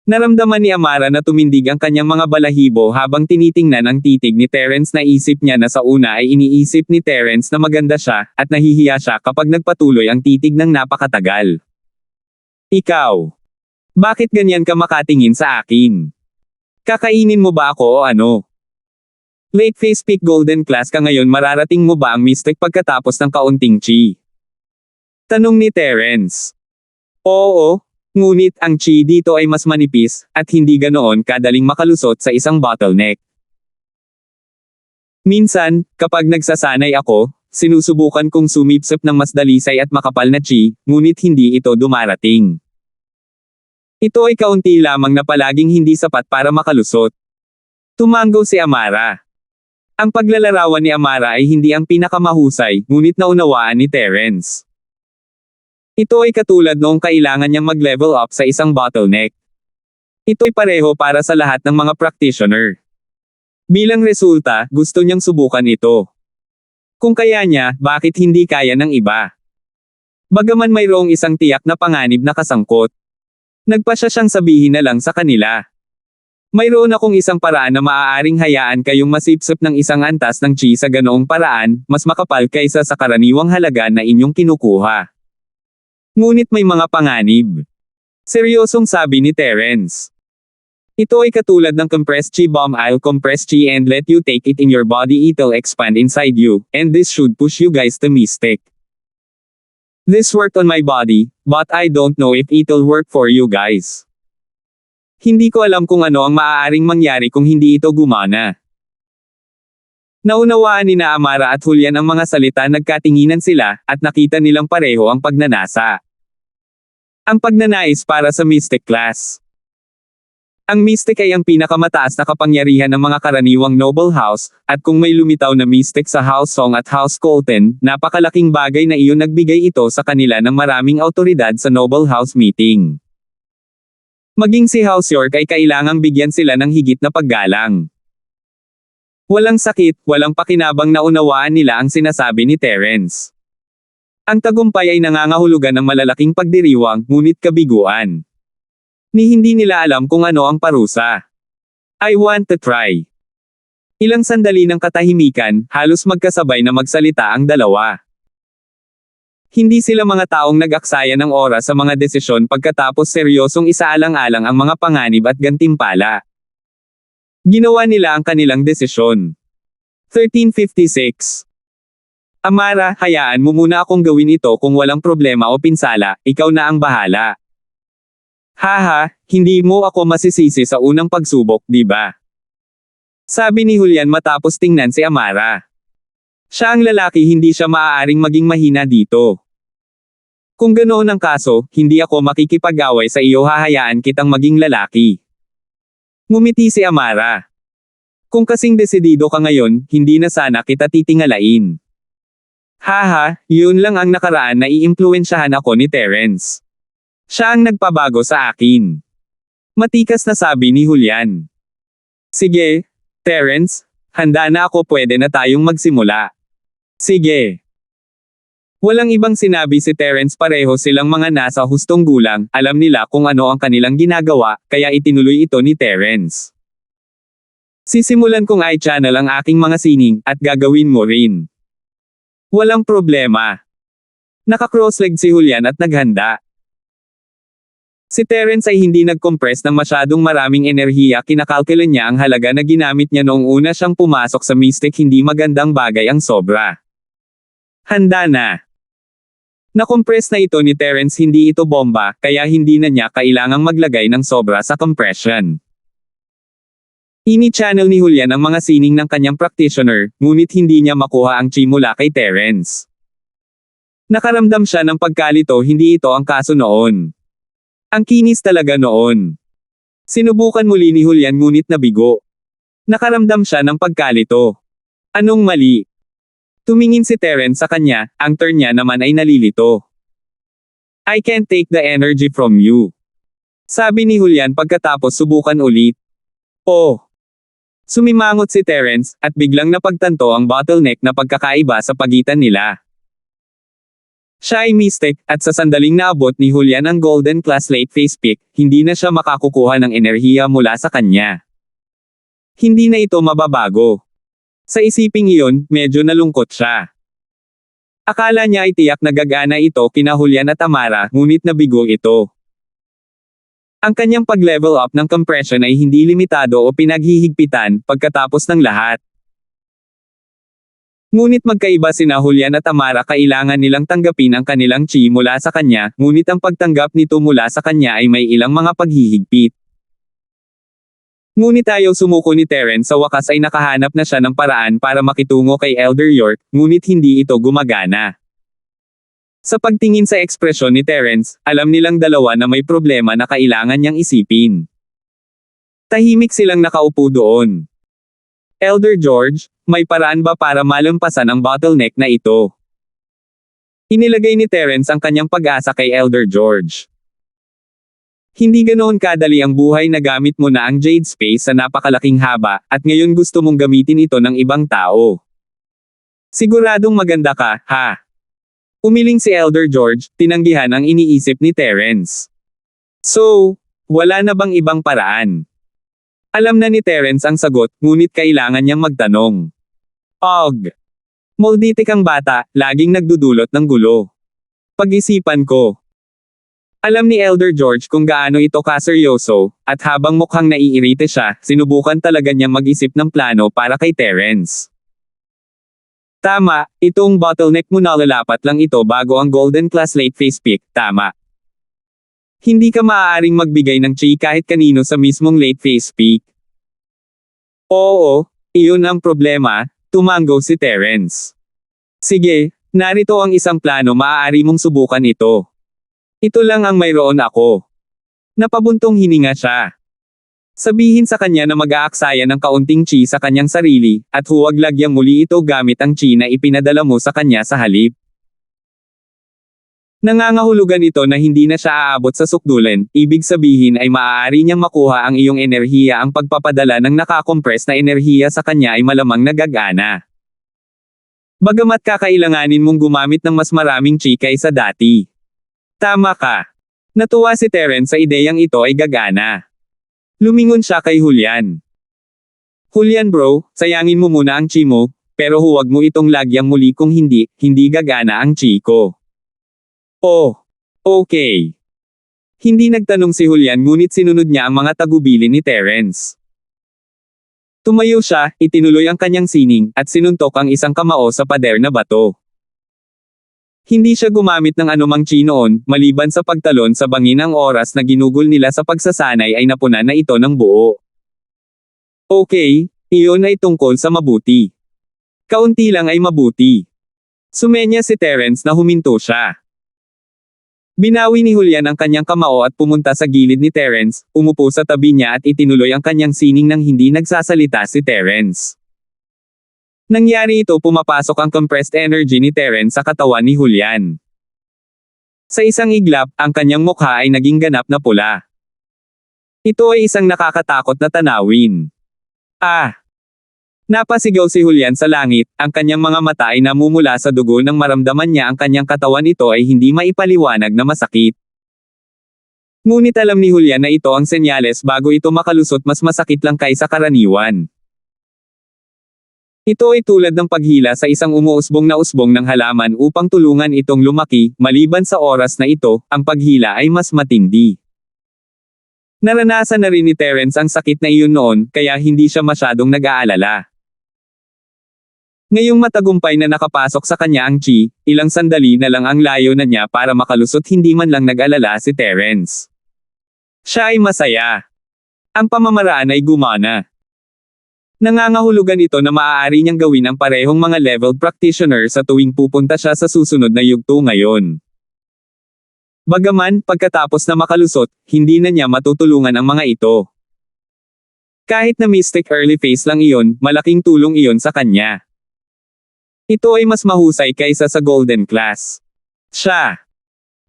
Naramdaman ni Amara na tumindig ang kanyang mga balahibo habang tinitingnan ang titig ni Terence. Naisip niya na sa una ay iniisip ni Terence na maganda siya, at nahihiya siya kapag nagpatuloy ang titig ng napakatagal. Ikaw. Bakit ganyan ka makatingin sa akin? Kakainin mo ba ako o ano? Late phase peak golden class ka ngayon, mararating mo ba ang mystic pagkatapos ng kaunting chi? Tanong ni Terence. Oo. Ngunit ang chi dito ay mas manipis, at hindi ganoon kadaling makalusot sa isang bottleneck. Minsan, kapag nagsasanay ako, sinusubukan kong sumipsip ng mas dalisay at makapal na chi, ngunit hindi ito dumarating. Ito ay kaunti lamang na palaging hindi sapat para makalusot. Tumanggo si Amara. Ang paglalarawan ni Amara ay hindi ang pinakamahusay, ngunit naunawaan ni Terence. Ito ay katulad noong kailangan niyang mag-level up sa isang bottleneck. Ito ay pareho para sa lahat ng mga practitioner. Bilang resulta, gusto niyang subukan ito. Kung kaya niya, bakit hindi kaya ng iba? Bagaman mayroong isang tiyak na panganib na kasangkot. Nagpasya siyang sabihin na lang sa kanila. Mayroon akong isang paraan na maaaring hayaan kayong masipsip ng isang antas ng chi sa ganoong paraan, mas makapal kaysa sa karaniwang halaga na inyong kinukuha. Ngunit may mga panganib. Seryosong sabi ni Terence. Ito ay katulad ng compressed chi bomb. I'll compress chi and let you take it in your body. It'll expand inside you, and this should push you guys to Mystic. This worked on my body, but I don't know if it'll work for you guys. Hindi ko alam kung ano ang maaaring mangyari kung hindi ito gumana. Naunawaan ni na Amara at Julian ang mga salita. Nagkatinginan sila, at nakita nilang pareho ang pagnanasa. Ang pagnanais para sa Mystic class. Ang Mystic ay ang pinakamataas na kapangyarihan ng mga karaniwang Noble House, at kung may lumitaw na Mystic sa House Song at House Colton, napakalaking bagay na iyon. Nagbigay ito sa kanila ng maraming autoridad sa Noble House meeting. Maging si House York ay kailangang bigyan sila ng higit na paggalang. Walang sakit, walang pakinabang. Naunawaan nila ang sinasabi ni Terence. Ang tagumpay ay nangangahulugan ng malalaking pagdiriwang, ngunit kabiguan. Ni hindi nila alam kung ano ang parusa. I want to try. Ilang sandali ng katahimikan, halos magkasabay na magsalita ang dalawa. Hindi sila mga taong nag-aksaya ng oras sa mga desisyon pagkatapos seryosong isaalang-alang ang mga panganib at gantimpala. Ginawa nila ang kanilang desisyon. 1356. Amara, hayaan mo muna akong gawin ito kung walang problema o pinsala, ikaw na ang bahala. Haha, hindi mo ako masisisi sa unang pagsubok, di ba? Sabi ni Julian matapos tingnan si Amara. Siya ang lalaki, hindi siya maaaring maging mahina dito. Kung ganoon ang kaso, hindi ako makikipag-away sa iyo. Hahayaan kitang maging lalaki. Ngumiti si Amara. Kung kasing desidido ka ngayon, hindi na sana kita titingalain. Haha, yun lang ang nakaraan na iimpluwensyahan ako ni Terence. Siya ang nagpabago sa akin. Matikas na sabi ni Julian. Sige, Terence, handa na ako, pwede na tayong magsimula. Sige. Walang ibang sinabi si Terence, pareho silang mga nasa hustong gulang, alam nila kung ano ang kanilang ginagawa, kaya itinuloy ito ni Terence. Sisimulan kong i-channel ang aking mga sining, at gagawin mo rin. Walang problema. Naka-cross-leg si Julian at naghanda. Si Terence ay hindi nag-compress ng masyadong maraming enerhiya. Kinakalkulan niya ang halaga na ginamit niya noong una siyang pumasok sa Mystic. Hindi magandang bagay ang sobra. Handa na. Na-compress na ito ni Terence, hindi ito bomba, kaya hindi na niya kailangang maglagay ng sobra sa compression. Ini-channel ni Julian ang mga sining ng kanyang practitioner, ngunit hindi niya makuha ang chi mula kay Terence. Nakaramdam siya ng pagkalito, hindi ito ang kaso noon. Ang kinis talaga noon. Sinubukan muli ni Julian ngunit nabigo. Nakaramdam siya ng pagkalito. Anong mali? Tumingin si Terence sa kanya, ang turn niya naman ay nalilito. I can't take the energy from you. Sabi ni Julian pagkatapos subukan ulit. Oh. Sumimangot si Terence, at biglang napagtanto ang bottleneck na pagkakaiba sa pagitan nila. Siya ay Mystic, at sa sandaling naabot ni Julian ang Golden Class Late Phase Peak, hindi na siya makakukuha ng enerhiya mula sa kanya. Hindi na ito mababago. Sa isiping iyon, medyo nalungkot siya. Akala niya ay tiyak na gagana ito kina Julian at Amara, ngunit nabigo ito. Ang kanyang pag-level up ng compression ay hindi limitado o pinaghihigpitan, pagkatapos ng lahat. Ngunit magkaiba sina Julian at Amara, kailangan nilang tanggapin ang kanilang chi mula sa kanya, ngunit ang pagtanggap nito mula sa kanya ay may ilang mga paghihigpit. Ngunit ayaw sumuko ni Terence, sa wakas ay nakahanap na siya ng paraan para makitungo kay Elder York, ngunit hindi ito gumagana. Sa pagtingin sa ekspresyon ni Terence, alam nilang dalawa na may problema na kailangan niyang isipin. Tahimik silang nakaupo doon. Elder George, may paraan ba para malampasan ang bottleneck na ito? Inilagay ni Terence ang kanyang pag-asa kay Elder George. Hindi ganoon kadali ang buhay na gamit mo na ang Jade Space sa napakalaking haba, at ngayon gusto mong gamitin ito ng ibang tao. Siguradong maganda ka, ha? Umiling si Elder George, tinanggihan ang iniisip ni Terence. So, wala na bang ibang paraan? Alam na ni Terence ang sagot, ngunit kailangan niyang magtanong. Og. Molditik ang bata, laging nagdudulot ng gulo. Pag-isipan ko. Alam ni Elder George kung gaano ito kaseryoso, at habang mukhang naiirite siya, sinubukan talaga niyang mag-isip ng plano para kay Terence. Tama, itong bottleneck mo nalalapat lang ito bago ang Golden Class late phase peak, tama. Hindi ka maaaring magbigay ng chi kahit kanino sa mismong late phase peak. Oo, iyon ang problema, tumango si Terence. Sige, narito ang isang plano, maaari mong subukan ito. Ito lang ang mayroon ako. Napabuntong hininga siya. Sabihin sa kanya na mag-aaksaya ng kaunting chi sa kanyang sarili, at huwag lagyang muli ito gamit ang chi na ipinadala mo sa kanya sa halip. Nangangahulugan ito na hindi na siya aabot sa sukdulan, ibig sabihin ay maaari niyang makuha ang iyong enerhiya, ang pagpapadala ng nakakompress na enerhiya sa kanya ay malamang nagagana. Bagamat kakailanganin mong gumamit ng mas maraming chi kaysa dati. Tama ka. Natuwa si Terence sa ideyang ito ay gagana. Lumingon siya kay Julian. Julian bro, sayangin mo muna ang chi mo, pero huwag mo itong lagyang muli kung hindi gagana ang chi ko. Oh, okay. Hindi nagtanong si Julian ngunit sinunod niya ang mga tagubilin ni Terence. Tumayo siya, itinuloy ang kanyang sining, at sinuntok ang isang kamao sa pader na bato. Hindi siya gumamit ng anumang chi noon, maliban sa pagtalon sa bangin. Ang oras na ginugol nila sa pagsasanay ay napunan na ito ng buo. Okay, iyon ay tungkol sa mabuti. Kaunti lang ay mabuti. Sumenya si Terence na huminto siya. Binawi ni Julian ang kanyang kamao at pumunta sa gilid ni Terence, umupo sa tabi niya at itinuloy ang kanyang sining nang hindi nagsasalita si Terence. Nangyari ito, pumapasok ang compressed energy ni Terence sa katawan ni Julian. Sa isang iglap, ang kanyang mukha ay naging ganap na pula. Ito ay isang nakakatakot na tanawin. Ah! Napasigaw si Julian sa langit, ang kanyang mga mata ay namumula sa dugo nang maramdaman niya ang kanyang katawan ito ay hindi maipaliwanag na masakit. Ngunit alam ni Julian na ito ang senyales bago ito makalusot, mas masakit lang kaysa karaniwan. Ito ay tulad ng paghila sa isang umuusbong na usbong ng halaman upang tulungan itong lumaki, maliban sa oras na ito, ang paghila ay mas matindi. Naranasan na rin ni Terence ang sakit na iyon noon, kaya hindi siya masyadong nag-aalala. Ngayong matagumpay na nakapasok sa kanya ang chi, ilang sandali na lang ang layo na niya para makalusot, hindi man lang nag-alala si Terence. Siya ay masaya. Ang pamamaraan ay gumana. Nangangahulugan ito na maaari niyang gawin ang parehong mga leveled practitioner sa tuwing pupunta siya sa susunod na yugto ngayon. Bagaman, pagkatapos na makalusot, hindi na niya matutulungan ang mga ito. Kahit na mystic early phase lang iyon, malaking tulong iyon sa kanya. Ito ay mas mahusay kaysa sa golden class. Siya.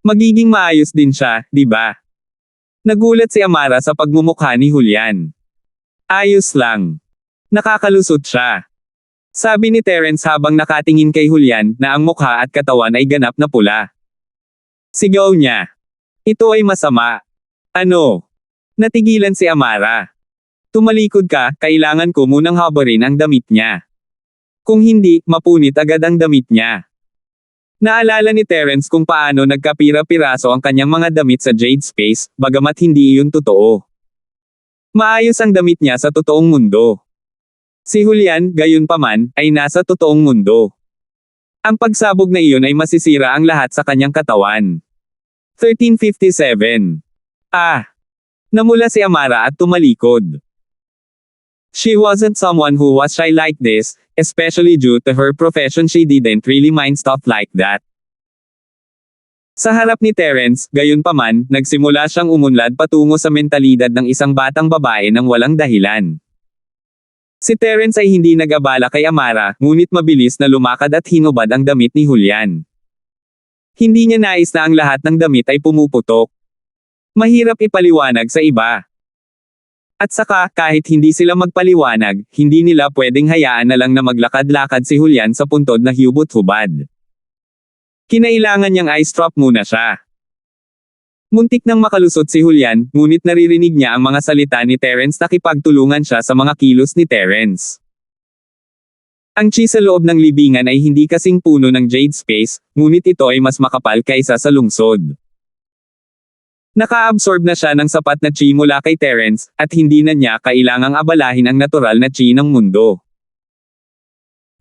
Magiging maayos din siya, di ba? Nagulat si Amara sa pagmumukha ni Julian. Ayos lang. Nakakalusot siya. Sabi ni Terence habang nakatingin kay Julian na ang mukha at katawan ay ganap na pula. Sigaw niya. Ito ay masama. Ano? Natigilan si Amara. Tumalikod ka, kailangan ko munang habarin ang damit niya. Kung hindi, mapunit agad ang damit niya. Naalala ni Terence kung paano nagkapira-piraso ang kanyang mga damit sa Jade Space, bagamat hindi iyon totoo. Maayos ang damit niya sa totoong mundo. Si Julian, gayunpaman, ay nasa totoong mundo. Ang pagsabog na iyon ay masisira ang lahat sa kanyang katawan. 1357. Namula si Amara at tumalikod. She wasn't someone who was shy like this, especially due to her profession. She didn't really mind stuff like that. Sa harap ni Terence, gayunpaman, nagsimula siyang umunlad patungo sa mentalidad ng isang batang babae nang walang dahilan. Si Terence ay hindi nag-abala kay Amara, ngunit mabilis na lumakad at hinubad ang damit ni Julian. Hindi niya nais na ang lahat ng damit ay pumuputok. Mahirap ipaliwanag sa iba. At saka, kahit hindi sila magpaliwanag, hindi nila pwedeng hayaan na lang na maglakad-lakad si Julian sa puntod na hubot-hubad. Kinailangan niyang i-strap muna siya. Muntik nang makalusot si Julian, ngunit naririnig niya ang mga salita ni Terence, nakipagtulungan siya sa mga kilos ni Terence. Ang chi sa loob ng libingan ay hindi kasing puno ng Jade Space, ngunit ito ay mas makapal kaysa sa lungsod. Naka-absorb na siya ng sapat na chi mula kay Terence, at hindi na niya kailangang abalahin ang natural na chi ng mundo.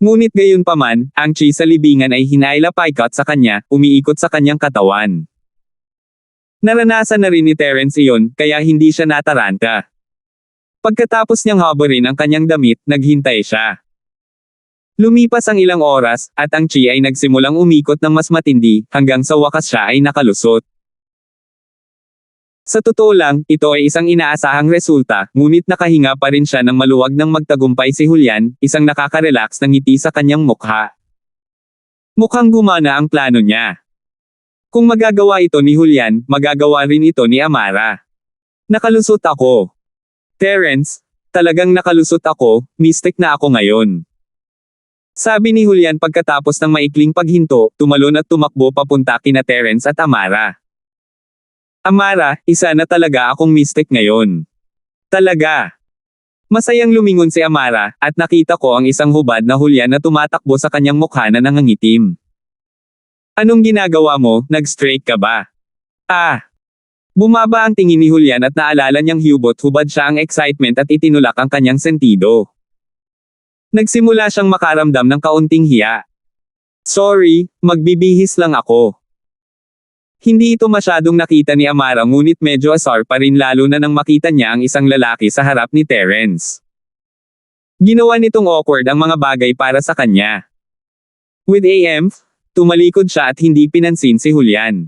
Ngunit gayunpaman, ang chi sa libingan ay hinailapaykat sa kanya, umiikot sa kanyang katawan. Naranasan na rin ni Terence iyon, kaya hindi siya nataranta. Pagkatapos niyang habarin ang kanyang damit, naghintay siya. Lumipas ang ilang oras, at ang chi ay nagsimulang umikot ng mas matindi, hanggang sa wakas siya ay nakalusot. Sa totoo lang, ito ay isang inaasahang resulta, ngunit nakahinga pa rin siya ng maluwag nang magtagumpay si Julian, isang nakaka-relax na ngiti sa kanyang mukha. Mukhang gumana ang plano niya. Kung magagawa ito ni Julian, magagawa rin ito ni Amara. Nakalusot ako. Terence, talagang nakalusot ako, mistake na ako ngayon. Sabi ni Julian pagkatapos ng maikling paghinto, tumalon at tumakbo papunta kina Terence at Amara. Amara, isa na talaga akong mistake ngayon. Talaga. Masayang lumingon si Amara, at nakita ko ang isang hubad na Julian na tumatakbo sa kanyang mukha na nangangitim. Anong ginagawa mo, nag-straight ka ba? Bumaba ang tingin ni Julian at naalala niyang hubad siya ang excitement at itinulak ang kanyang sentido. Nagsimula siyang makaramdam ng kaunting hiya. Sorry, magbibihis lang ako. Hindi ito masyadong nakita ni Amara ngunit medyo asar pa rin lalo na nang makita niya ang isang lalaki sa harap ni Terence. Ginawa nitong awkward ang mga bagay para sa kanya. With tumalikod siya at hindi pinansin si Julian.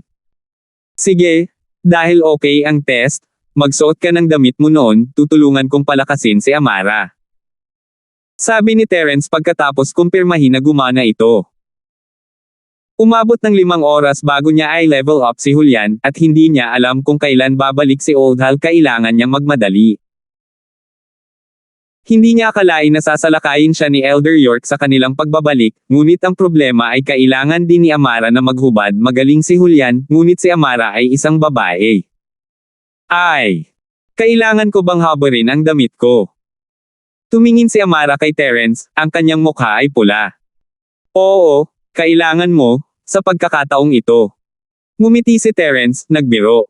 Sige, dahil okay ang test, magsuot ka ng damit mo noon, tutulungan kong palakasin si Amara. Sabi ni Terence pagkatapos kumpirmahin na gumana ito. Umabot ng 5 oras bago niya ay level up si Julian, at hindi niya alam kung kailan babalik si Old Hal, kailangan niyang magmadali. Hindi niya akalain na sasalakayin siya ni Elder York sa kanilang pagbabalik, ngunit ang problema ay kailangan din ni Amara na maghubad. Magaling si Julian, ngunit si Amara ay isang babae. Kailangan ko bang habarin ang damit ko? Tumingin si Amara kay Terence, ang kanyang mukha ay pula. Oo, kailangan mo, sa pagkakataong ito. Ngumiti si Terence, nagbiro.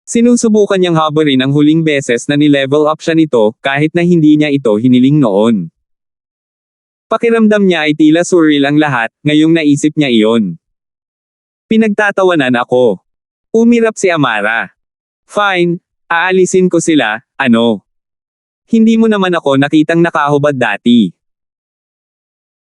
Sinusubukan niyang habarin ang huling beses na ni-level up siya nito, kahit na hindi niya ito hiniling noon. Pakiramdam niya ay tila surreal ang lahat, ngayong naisip niya iyon. Pinagtatawanan ako. Umirap si Amara. Fine, aalisin ko sila, ano? Hindi mo naman ako nakitang nakahubad dati.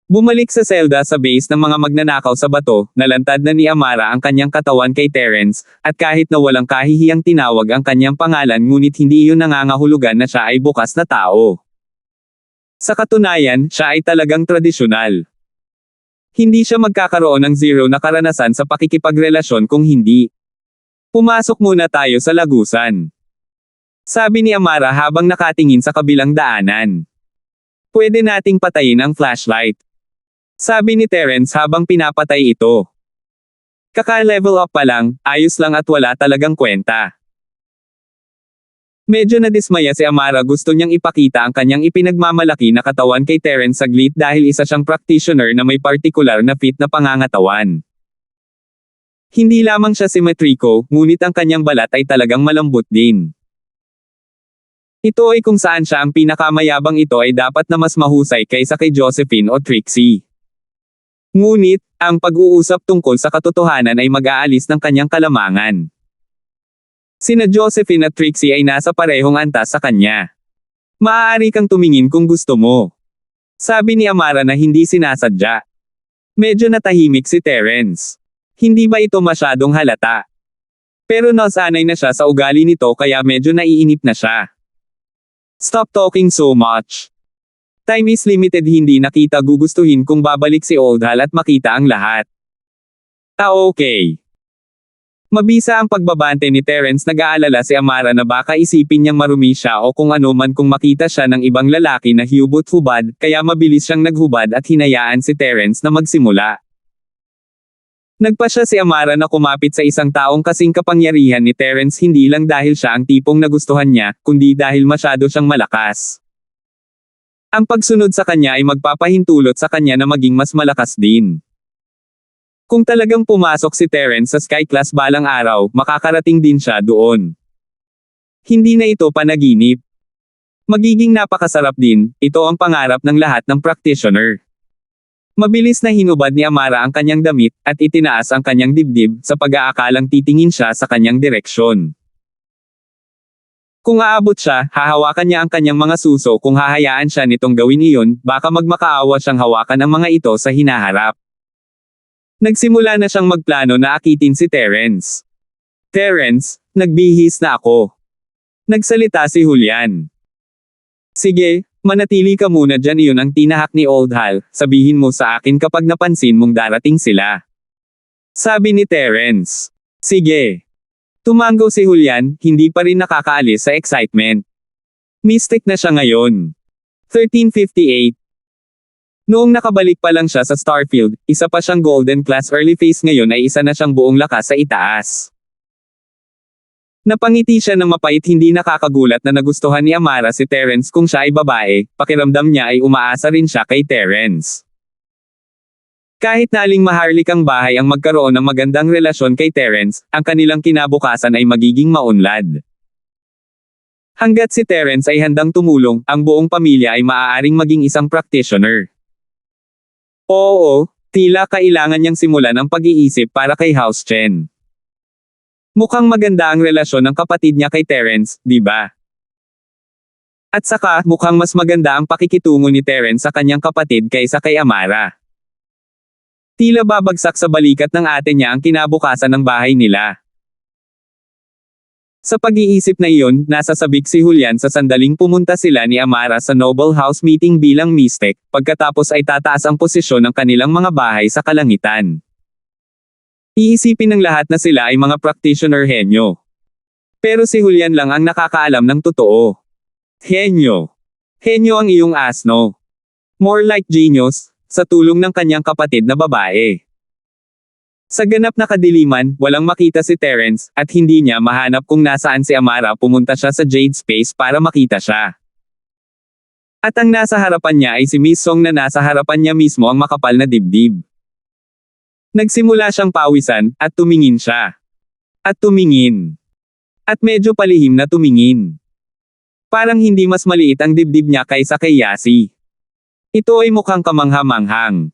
Bumalik sa selda sa base ng mga magnanakaw sa bato, nalantad na ni Amara ang kanyang katawan kay Terence, at kahit na walang kahihiyang tinawag ang kanyang pangalan ngunit hindi iyon nangangahulugan na siya ay bukas na tao. Sa katunayan, siya ay talagang tradisyonal. Hindi siya magkakaroon ng zero na karanasan sa pakikipagrelasyon kung hindi. Pumasok muna tayo sa lagusan. Sabi ni Amara habang nakatingin sa kabilang daanan. Pwede nating patayin ang flashlight. Sabi ni Terence habang pinapatay ito. Kaka-level up pa lang, ayos lang at wala talagang kwenta. Medyo nadismaya si Amara, gusto niyang ipakita ang kanyang ipinagmamalaki na katawan kay Terence saglit dahil isa siyang practitioner na may partikular na fit na pangangatawan. Hindi lamang siya simetriko, ngunit ang kanyang balat ay talagang malambot din. Ito ay kung saan siya ang pinakamayabang, ito ay dapat na mas mahusay kaysa kay Josephine o Trixie. Ngunit, ang pag-uusap tungkol sa katotohanan ay mag-aalis ng kanyang kalamangan. Sina Josephine at Trixie ay nasa parehong antas sa kanya. Maaari kang tumingin kung gusto mo. Sabi ni Amara na hindi sinasadya. Medyo natahimik si Terence. Hindi ba ito masyadong halata? Pero nasanay na siya sa ugali nito kaya medyo naiinip na siya. Stop talking so much. Time is limited, hindi nakita gugustuhin kung babalik si Old Hal at makita ang lahat. Okay. Mabisa ang pagbabante ni Terence, nag-aalala si Amara na baka isipin niyang marumi siya o kung ano man kung makita siya ng ibang lalaki na hubad, kaya mabilis siyang naghubad at hinayaan si Terence na magsimula. Nagpasya si Amara na kumapit sa isang taong kasing kapangyarihan ni Terence, hindi lang dahil siya ang tipong nagustuhan niya, kundi dahil masyado siyang malakas. Ang pagsunod sa kanya ay magpapahintulot sa kanya na maging mas malakas din. Kung talagang pumasok si Terence sa Sky Class balang araw, makakarating din siya doon. Hindi na ito panaginip. Magiging napakasarap din, ito ang pangarap ng lahat ng practitioner. Mabilis na hinubad ni Amara ang kanyang damit, at itinaas ang kanyang dibdib, sa pag-aakalang titingin siya sa kanyang direksyon. Kung aabot siya, hahawakan niya ang kanyang mga suso. Kung hahayaan siya nitong gawin iyon, baka magmakaawa siyang hawakan ang mga ito sa hinaharap. Nagsimula na siyang magplano na akitin si Terence. Terence, nagbihis na ako. Nagsalita si Julian. Sige, manatili ka muna dyan, iyon ang tinahak ni Old Hal, sabihin mo sa akin kapag napansin mong darating sila. Sabi ni Terence. Sige. Tumango si Julian, hindi pa rin nakakaalis sa excitement. Mystic na siya ngayon. 1358. Noong nakabalik pa lang siya sa Starfield, isa pa siyang Golden Class Early Phase, ngayon ay isa na siyang buong lakas sa itaas. Napangiti siya ng mapait, hindi nakakagulat na nagustuhan ni Amara si Terence. Kung siya ay babae, pakiramdam niya ay umaasa rin siya kay Terence. Kahit na aling maharlikang bahay ang magkaroon ng magandang relasyon kay Terence, ang kanilang kinabukasan ay magiging maunlad. Hanggat si Terence ay handang tumulong, ang buong pamilya ay maaaring maging isang practitioner. Oo, tila kailangan niyang simulan ang pag-iisip para kay House Chen. Mukhang maganda ang relasyon ng kapatid niya kay Terence, di ba? At saka, mukhang mas maganda ang pakikitungo ni Terence sa kanyang kapatid kaysa kay Amara. Tila babagsak sa balikat ng ate niya ang kinabukasan ng bahay nila. Sa pag-iisip na iyon, nasa sabik si Julian sa sandaling pumunta sila ni Amara sa Noble House meeting bilang Mystic, pagkatapos ay tataas ang posisyon ng kanilang mga bahay sa kalangitan. Iisipin ng lahat na sila ay mga practitioner henyo. Pero si Julian lang ang nakakaalam ng totoo. Henyo. Henyo ang iyong asno. More like genius, sa tulong ng kanyang kapatid na babae. Sa ganap na kadiliman, walang makita si Terence, at hindi niya mahanap kung nasaan si Amara. Pumunta siya sa Jade Space para makita siya. At ang nasa harapan niya ay si Miss Song na nasa harapan niya mismo ang makapal na dibdib. Nagsimula siyang pawisan, at tumingin siya. At tumingin. At medyo palihim na tumingin. Parang hindi mas maliit ang dibdib niya kaysa kay Yasi. Ito ay mukhang kamangha-manghang.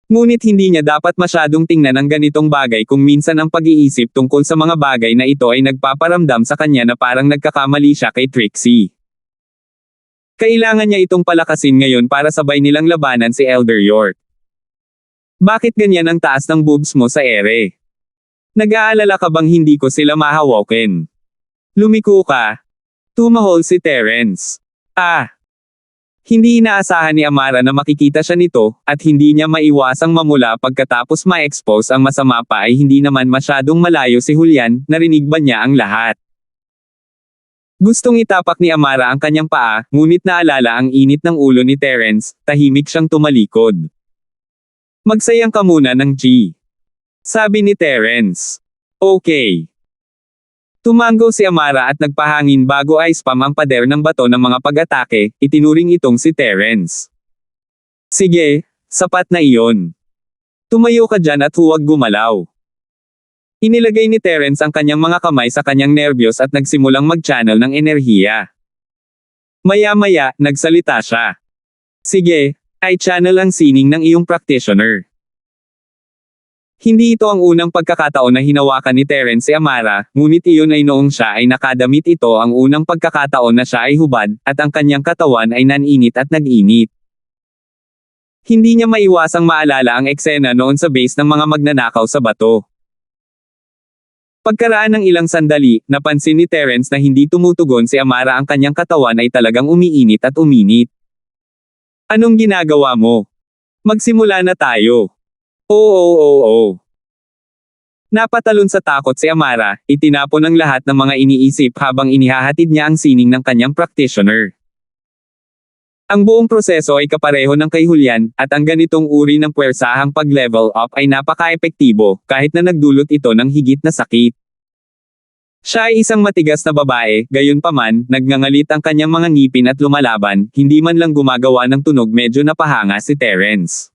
Ngunit hindi niya dapat masyadong tingnan ang ganitong bagay kung minsan ang pag-iisip tungkol sa mga bagay na ito ay nagpaparamdam sa kanya na parang nagkakamali siya kay Trixie. Kailangan niya itong palakasin ngayon para sabay nilang labanan si Elder York. Bakit ganyan ang taas ng boobs mo sa ere? Nag-aalala ka bang hindi ko sila mahawakin? Lumiko ka. Tumahol si Terence. Hindi inaasahan ni Amara na makikita siya nito, at hindi niya maiwasang mamula pagkatapos ma-expose ang masama pa ay hindi naman masyadong malayo si Julian. Narinig ba niya ang lahat? Gustong itapak ni Amara ang kanyang paa, ngunit naalala ang init ng ulo ni Terence, tahimik siyang tumalikod. Magsayang ka muna ng G. Sabi ni Terence. Okay. Tumango si Amara at nagpahangin bago ay spam ang pader ng bato ng mga pag-atake, itinuring itong si Terence. Sige, sapat na iyon. Tumayo ka dyan at huwag gumalaw. Inilagay ni Terence ang kanyang mga kamay sa kanyang nerbiyos at nagsimulang mag-channel ng enerhiya. Maya-maya, nagsalita siya. Sige, ay channel ang sining ng iyong practitioner. Hindi ito ang unang pagkakataon na hinawakan ni Terence si Amara, ngunit iyon ay noong siya ay nakadamit. Ito ang unang pagkakataon na siya ay hubad, at ang kanyang katawan ay naninit at nag-init. Hindi niya maiwasang maalala ang eksena noon sa base ng mga magnanakaw sa bato. Pagkaraan ng ilang sandali, napansin ni Terence na hindi tumutugon si Amara, ang kanyang katawan ay talagang umiinit at uminit. Anong ginagawa mo? Magsimula na tayo. Oo. Napatalon sa takot si Amara, itinapon ang lahat ng mga iniisip habang inihahatid niya ang sining ng kanyang practitioner. Ang buong proseso ay kapareho ng kay Julian, at ang ganitong uri ng puwersahang pag-level up ay napaka-epektibo, kahit na nagdulot ito ng higit na sakit. Siya ay isang matigas na babae, gayunpaman, nagngangalit ang kanyang mga ngipin at lumalaban, hindi man lang gumagawa ng tunog. Medyo napahanga si Terence.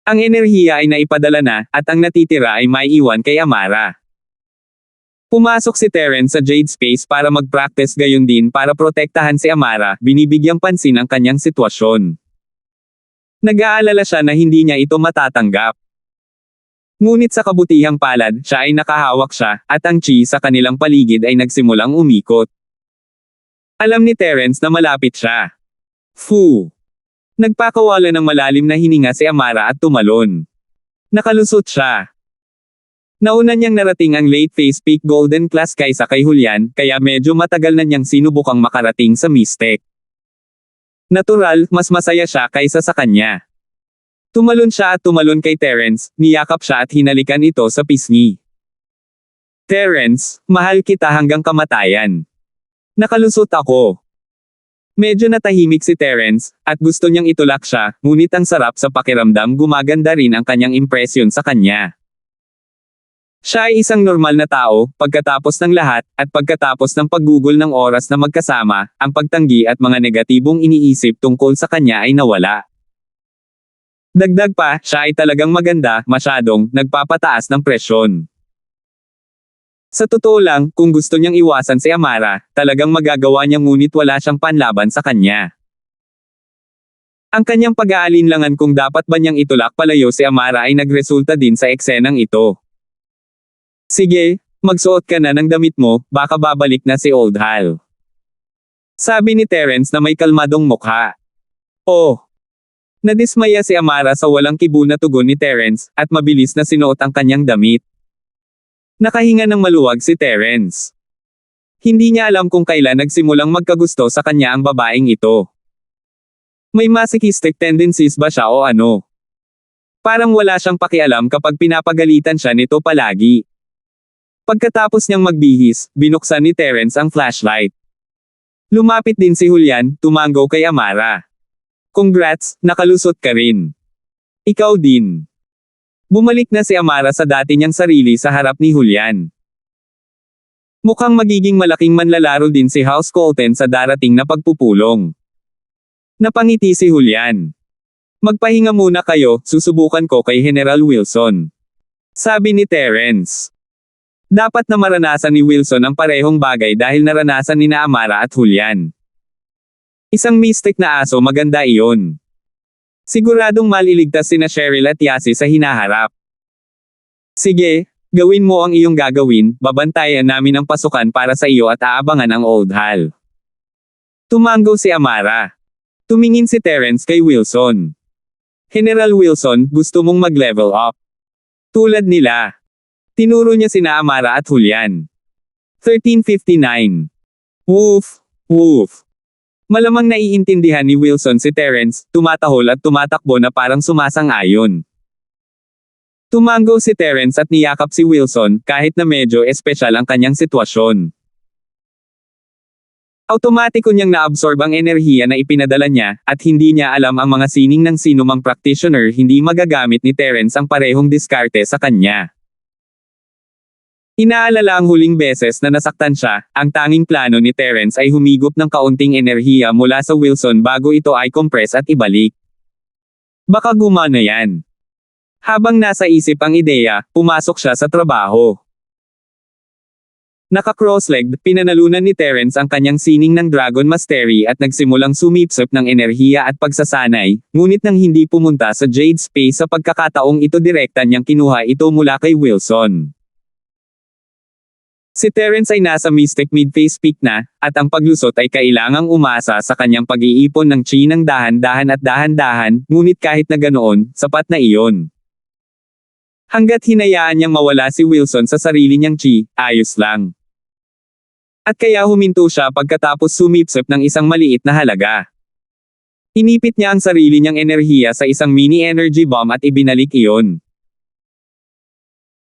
Ang enerhiya ay naipadala na, at ang natitira ay maiiwan kay Amara. Pumasok si Terence sa Jade Space para mag-practice, gayon din para protektahan si Amara, binibigyang pansin ang kanyang sitwasyon. Nag-aalala siya na hindi niya ito matatanggap. Ngunit sa kabutihang palad, siya ay nakahawak siya, at ang chi sa kanilang paligid ay nagsimulang umikot. Alam ni Terence na malapit siya. Fu! Nagpakawala ng malalim na hininga si Amara at tumalon. Nakalusot siya. Nauna niyang narating ang late phase peak golden class kaysa kay Julian, kaya medyo matagal na niyang sinubukang makarating sa Mystic. Natural, mas masaya siya kaysa sa kanya. Tumalon siya at tumalon kay Terence, niyakap siya at hinalikan ito sa pisngi. Terence, mahal kita hanggang kamatayan. Nakalusot ako. Medyo natahimik si Terence, at gusto niyang itulak siya, ngunit ang sarap sa pakiramdam, gumaganda rin ang kanyang impresyon sa kanya. Siya ay isang normal na tao, pagkatapos ng lahat, at pagkatapos ng paggugol ng oras na magkasama, ang pagtanggi at mga negatibong iniisip tungkol sa kanya ay nawala. Dagdag pa, siya ay talagang maganda, masyadong, nagpapataas ng presyon. Sa totoo lang, kung gusto niyang iwasan si Amara, talagang magagawa niya, ngunit wala siyang panlaban sa kanya. Ang kanyang pag-aalinlangan kung dapat ba niyang itulak palayo si Amara ay nagresulta din sa eksenang ito. Sige, magsuot ka na ng damit mo, baka babalik na si Old Hal. Sabi ni Terence na may kalmadong mukha. Oh! Nadismaya si Amara sa walang kibu na tugon ni Terence, at mabilis na sinuot ang kanyang damit. Nakahinga ng maluwag si Terence. Hindi niya alam kung kailan nagsimulang magkagusto sa kanya ang babaeng ito. May masochistic tendencies ba siya o ano? Parang wala siyang pakialam kapag pinapagalitan siya nito palagi. Pagkatapos niyang magbihis, binuksan ni Terence ang flashlight. Lumapit din si Julian, tumango kay Amara. Congrats, nakalusot ka rin. Ikaw din. Bumalik na si Amara sa dati niyang sarili sa harap ni Julian. Mukhang magiging malaking manlalaro din si House Colton sa darating na pagpupulong. Napangiti si Julian. Magpahinga muna kayo, susubukan ko kay General Wilson. Sabi ni Terence. Dapat na maranasan ni Wilson ang parehong bagay dahil naranasan ni na Amara at Julian. Isang mystic na aso, maganda iyon. Siguradong maliligtas sina Cheryl at Yasi sa hinaharap. Sige, gawin mo ang iyong gagawin, babantayan namin ang pasukan para sa iyo at aabangan ang Old Hal. Tumango si Amara. Tumingin si Terence kay Wilson. General Wilson, gusto mong mag-level up? Tulad nila. Tinuro niya sina Amara at Julian. 1359. Woof, woof. Malamang naiintindihan ni Wilson si Terence, tumatahol at tumatakbo na parang sumasang-ayon. Tumango si Terence at niyakap si Wilson, kahit na medyo espesyal ang kanyang sitwasyon. Automatiko niyang naabsorb ang enerhiya na ipinadala niya, at hindi niya alam ang mga sining ng sinumang practitioner, hindi magagamit ni Terence ang parehong diskarte sa kanya. Inaalala ang huling beses na nasaktan siya, ang tanging plano ni Terence ay humigop ng kaunting enerhiya mula sa Wilson bago ito ay compress at ibalik. Baka gumana yan. Habang nasa isip ang ideya, pumasok siya sa trabaho. Naka-cross-legged, pinanalunan ni Terence ang kanyang sining ng Dragon Mastery at nagsimulang sumipsip ng enerhiya at pagsasanay, ngunit nang hindi pumunta sa Jade Space sa pagkakataong ito, direkta niyang kinuha ito mula kay Wilson. Si Terence ay nasa Mystic Mid-Phase Peak na, at ang paglusot ay kailangang umasa sa kanyang pag-iipon ng chi ng dahan-dahan at dahan-dahan, ngunit kahit na ganoon, sapat na iyon. Hanggat hinayaan niyang mawala si Wilson sa sarili niyang chi, ayos lang. At kaya huminto siya pagkatapos sumipsip ng isang maliit na halaga. Inipit niya ang sarili niyang enerhiya sa isang mini energy bomb at ibinalik iyon.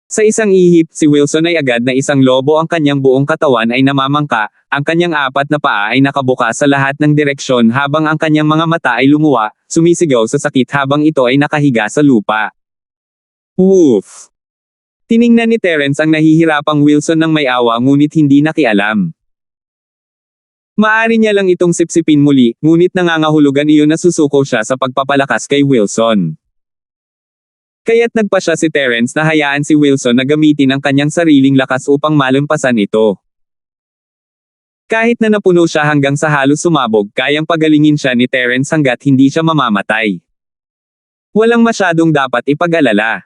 Sa isang ihip, si Wilson ay agad na isang lobo, ang kanyang buong katawan ay namamangka, ang kanyang apat na paa ay nakabuka sa lahat ng direksyon habang ang kanyang mga mata ay lumuwa, sumisigaw sa sakit habang ito ay nakahiga sa lupa. Woof! Tiningnan ni Terence ang nahihirapang Wilson ng may awa, ngunit hindi nakialam. Maari niya lang itong sipsipin muli, ngunit nangangahulugan iyon na susuko siya sa pagpapalakas kay Wilson. Kaya't nagpasya si Terence na hayaan si Wilson na gamitin ang kanyang sariling lakas upang malampasan ito. Kahit na napuno siya hanggang sa halos sumabog, kayang pagalingin siya ni Terence hanggat hindi siya mamamatay. Walang masyadong dapat ipag-alala.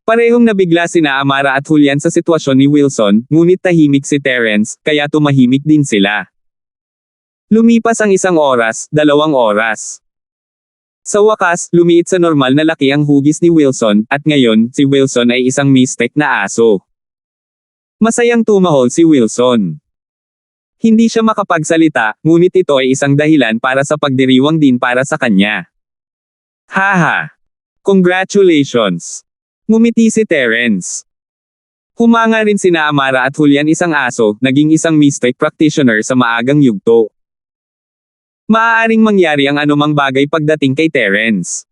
Parehong nabigla sina Amara at Julian sa sitwasyon ni Wilson, ngunit tahimik si Terence, kaya tumahimik din sila. Lumipas ang 1 oras, 2 oras. Sa wakas, lumiit sa normal na laki ang hugis ni Wilson, at ngayon, si Wilson ay isang mistake na aso. Masayang tumahol si Wilson. Hindi siya makapagsalita, ngunit ito ay isang dahilan para sa pagdiriwang din para sa kanya. Haha! Congratulations! Ngumiti si Terence. Humanga rin sina Amara at Julian, isang aso, naging isang mistake practitioner sa maagang yugto. Maaaring mangyari ang anumang bagay pagdating kay Terence.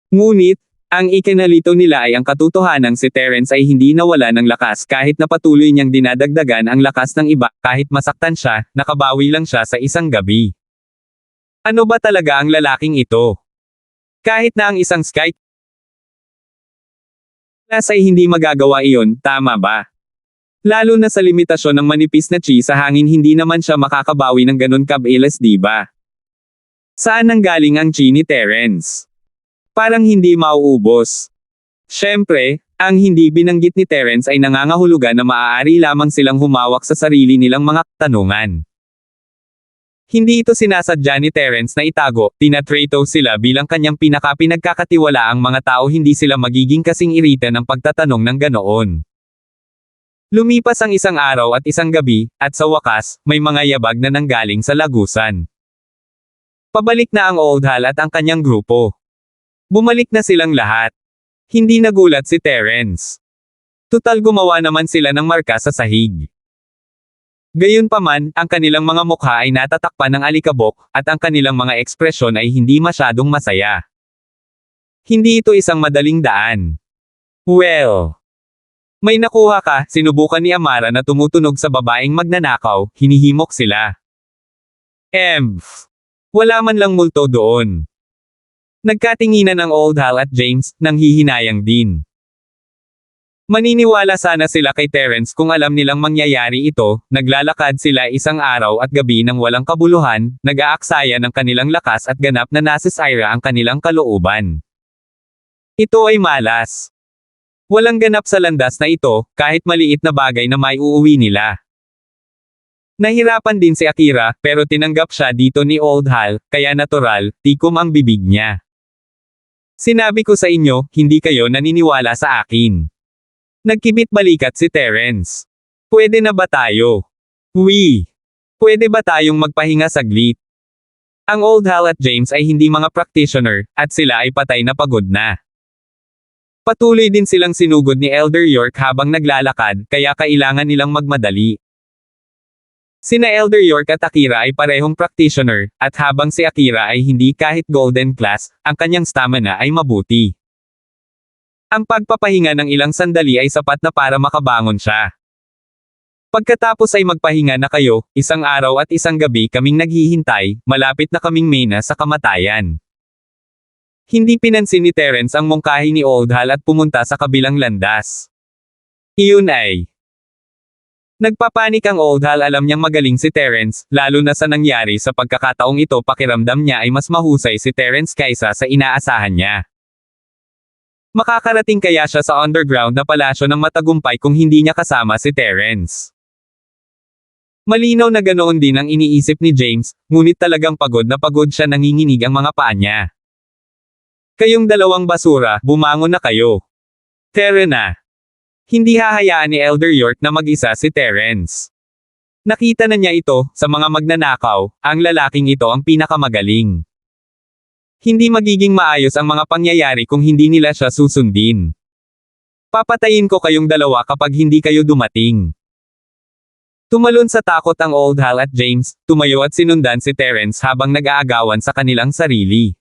Ngunit, ang ikinalito nila ay ang katotohanang si Terence ay hindi nawala ng lakas kahit na patuloy niyang dinadagdagan ang lakas ng iba, kahit masaktan siya, nakabawi lang siya sa isang gabi. Ano ba talaga ang lalaking ito? Kahit na ang isang Sky Class ay hindi magagawa iyon, tama ba? Lalo na sa limitasyon ng manipis na chi sa hangin, hindi naman siya makakabawi ng ganun kabilis, di ba? Saan nanggaling ang chi ni Terence? Parang hindi mauubos. Siyempre, ang hindi binanggit ni Terence ay nangangahulugan na maaari lamang silang humawak sa sarili nilang mga tanungan. Hindi ito sinasadya ni Terence na itago, tinatrato sila bilang kanyang pinagkakatiwalaang mga tao, hindi sila magiging kasing irita ng pagtatanong ng ganoon. Lumipas ang 1 araw at 1 gabi, at sa wakas, may mga yabag na nanggaling sa lagusan. Pabalik na ang Old Hal at ang kanyang grupo. Bumalik na silang lahat. Hindi nagulat si Terence. Tutal gumawa naman sila ng marka sa sahig. Gayunpaman, ang kanilang mga mukha ay natatakpan ng alikabok, at ang kanilang mga ekspresyon ay hindi masyadong masaya. Hindi ito isang madaling daan. Well, may nakuha ka, sinubukan ni Amara na tumutunog sa babaeng magnanakaw, hinihimok sila. Wala man lang multo doon. Nagkatinginan ang Old Hal at James, nang hihinayang din. Maniniwala sana sila kay Terence kung alam nilang mangyayari ito, naglalakad sila 1 araw at gabi nang walang kabuluhan, nag-aaksaya ng kanilang lakas at ganap na nasisira ang kanilang kalooban. Ito ay malas. Walang ganap sa landas na ito, kahit maliit na bagay na may uuwi nila. Nahirapan din si Akira, pero tinanggap siya dito ni Old Hal, kaya natural, tikom ang bibig niya. Sinabi ko sa inyo, hindi kayo naniniwala sa akin. Nagkibit balikat si Terence. Pwede na ba tayo? Pwede ba tayong magpahinga saglit? Ang Old Hal at James ay hindi mga practitioner, at sila ay patay na pagod na. Patuloy din silang sinugod ni Elder York habang naglalakad, kaya kailangan nilang magmadali. Sina Elder York at Akira ay parehong practitioner, at habang si Akira ay hindi kahit golden class, ang kanyang stamina ay mabuti. Ang pagpapahinga ng ilang sandali ay sapat na para makabangon siya. Pagkatapos ay magpahinga na kayo, 1 araw at 1 gabi kaming naghihintay, malapit na kaming mena sa kamatayan. Hindi pinansin ni Terence ang mungkahi ni Old Hal at pumunta sa kabilang landas. Iyon ay. Nagpapanik ang Old Hal, alam niyang magaling si Terence, lalo na sa nangyari sa pagkakataong ito, pakiramdam niya ay mas mahusay si Terence kaysa sa inaasahan niya. Makakarating kaya siya sa underground na palasyo ng matagumpay kung hindi niya kasama si Terence? Malinaw na ganoon din ang iniisip ni James, ngunit talagang pagod na pagod siya, nanginginig ang mga paa niya. Kayong dalawang basura, bumangon na kayo. Tara na. Hindi hahayaan ni Elder York na mag-isa si Terence. Nakita na niya ito, sa mga magnanakaw, ang lalaking ito ang pinakamagaling. Hindi magiging maayos ang mga pangyayari kung hindi nila siya susundin. Papatayin ko kayong dalawa kapag hindi kayo dumating. Tumalon sa takot ang Old Hal at James, tumayo at sinundan si Terence habang nag-aagawan sa kanilang sarili.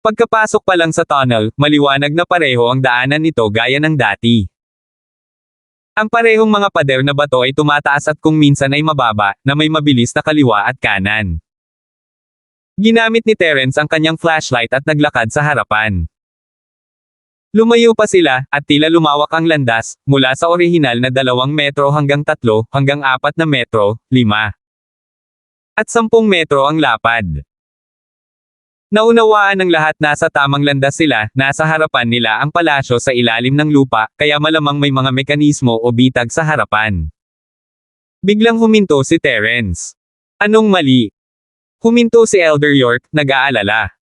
Pagkapasok pa lang sa tunnel, maliwanag na pareho ang daanan nito gaya ng dati. Ang parehong mga pader na bato ay tumataas at kung minsan ay mababa, na may mabilis na kaliwa at kanan. Ginamit ni Terence ang kanyang flashlight at naglakad sa harapan. Lumayo pa sila, at tila lumawak ang landas, mula sa orihinal na 2 metro hanggang 3 hanggang 4 na metro, 5. At 10 metro ang lapad. Naunawaan ng lahat na sa tamang landas sila, nasa harapan nila ang palasyo sa ilalim ng lupa, kaya malamang may mga mekanismo o bitag sa harapan. Biglang huminto si Terence. Anong mali? Huminto si Elder York, nag-aalala.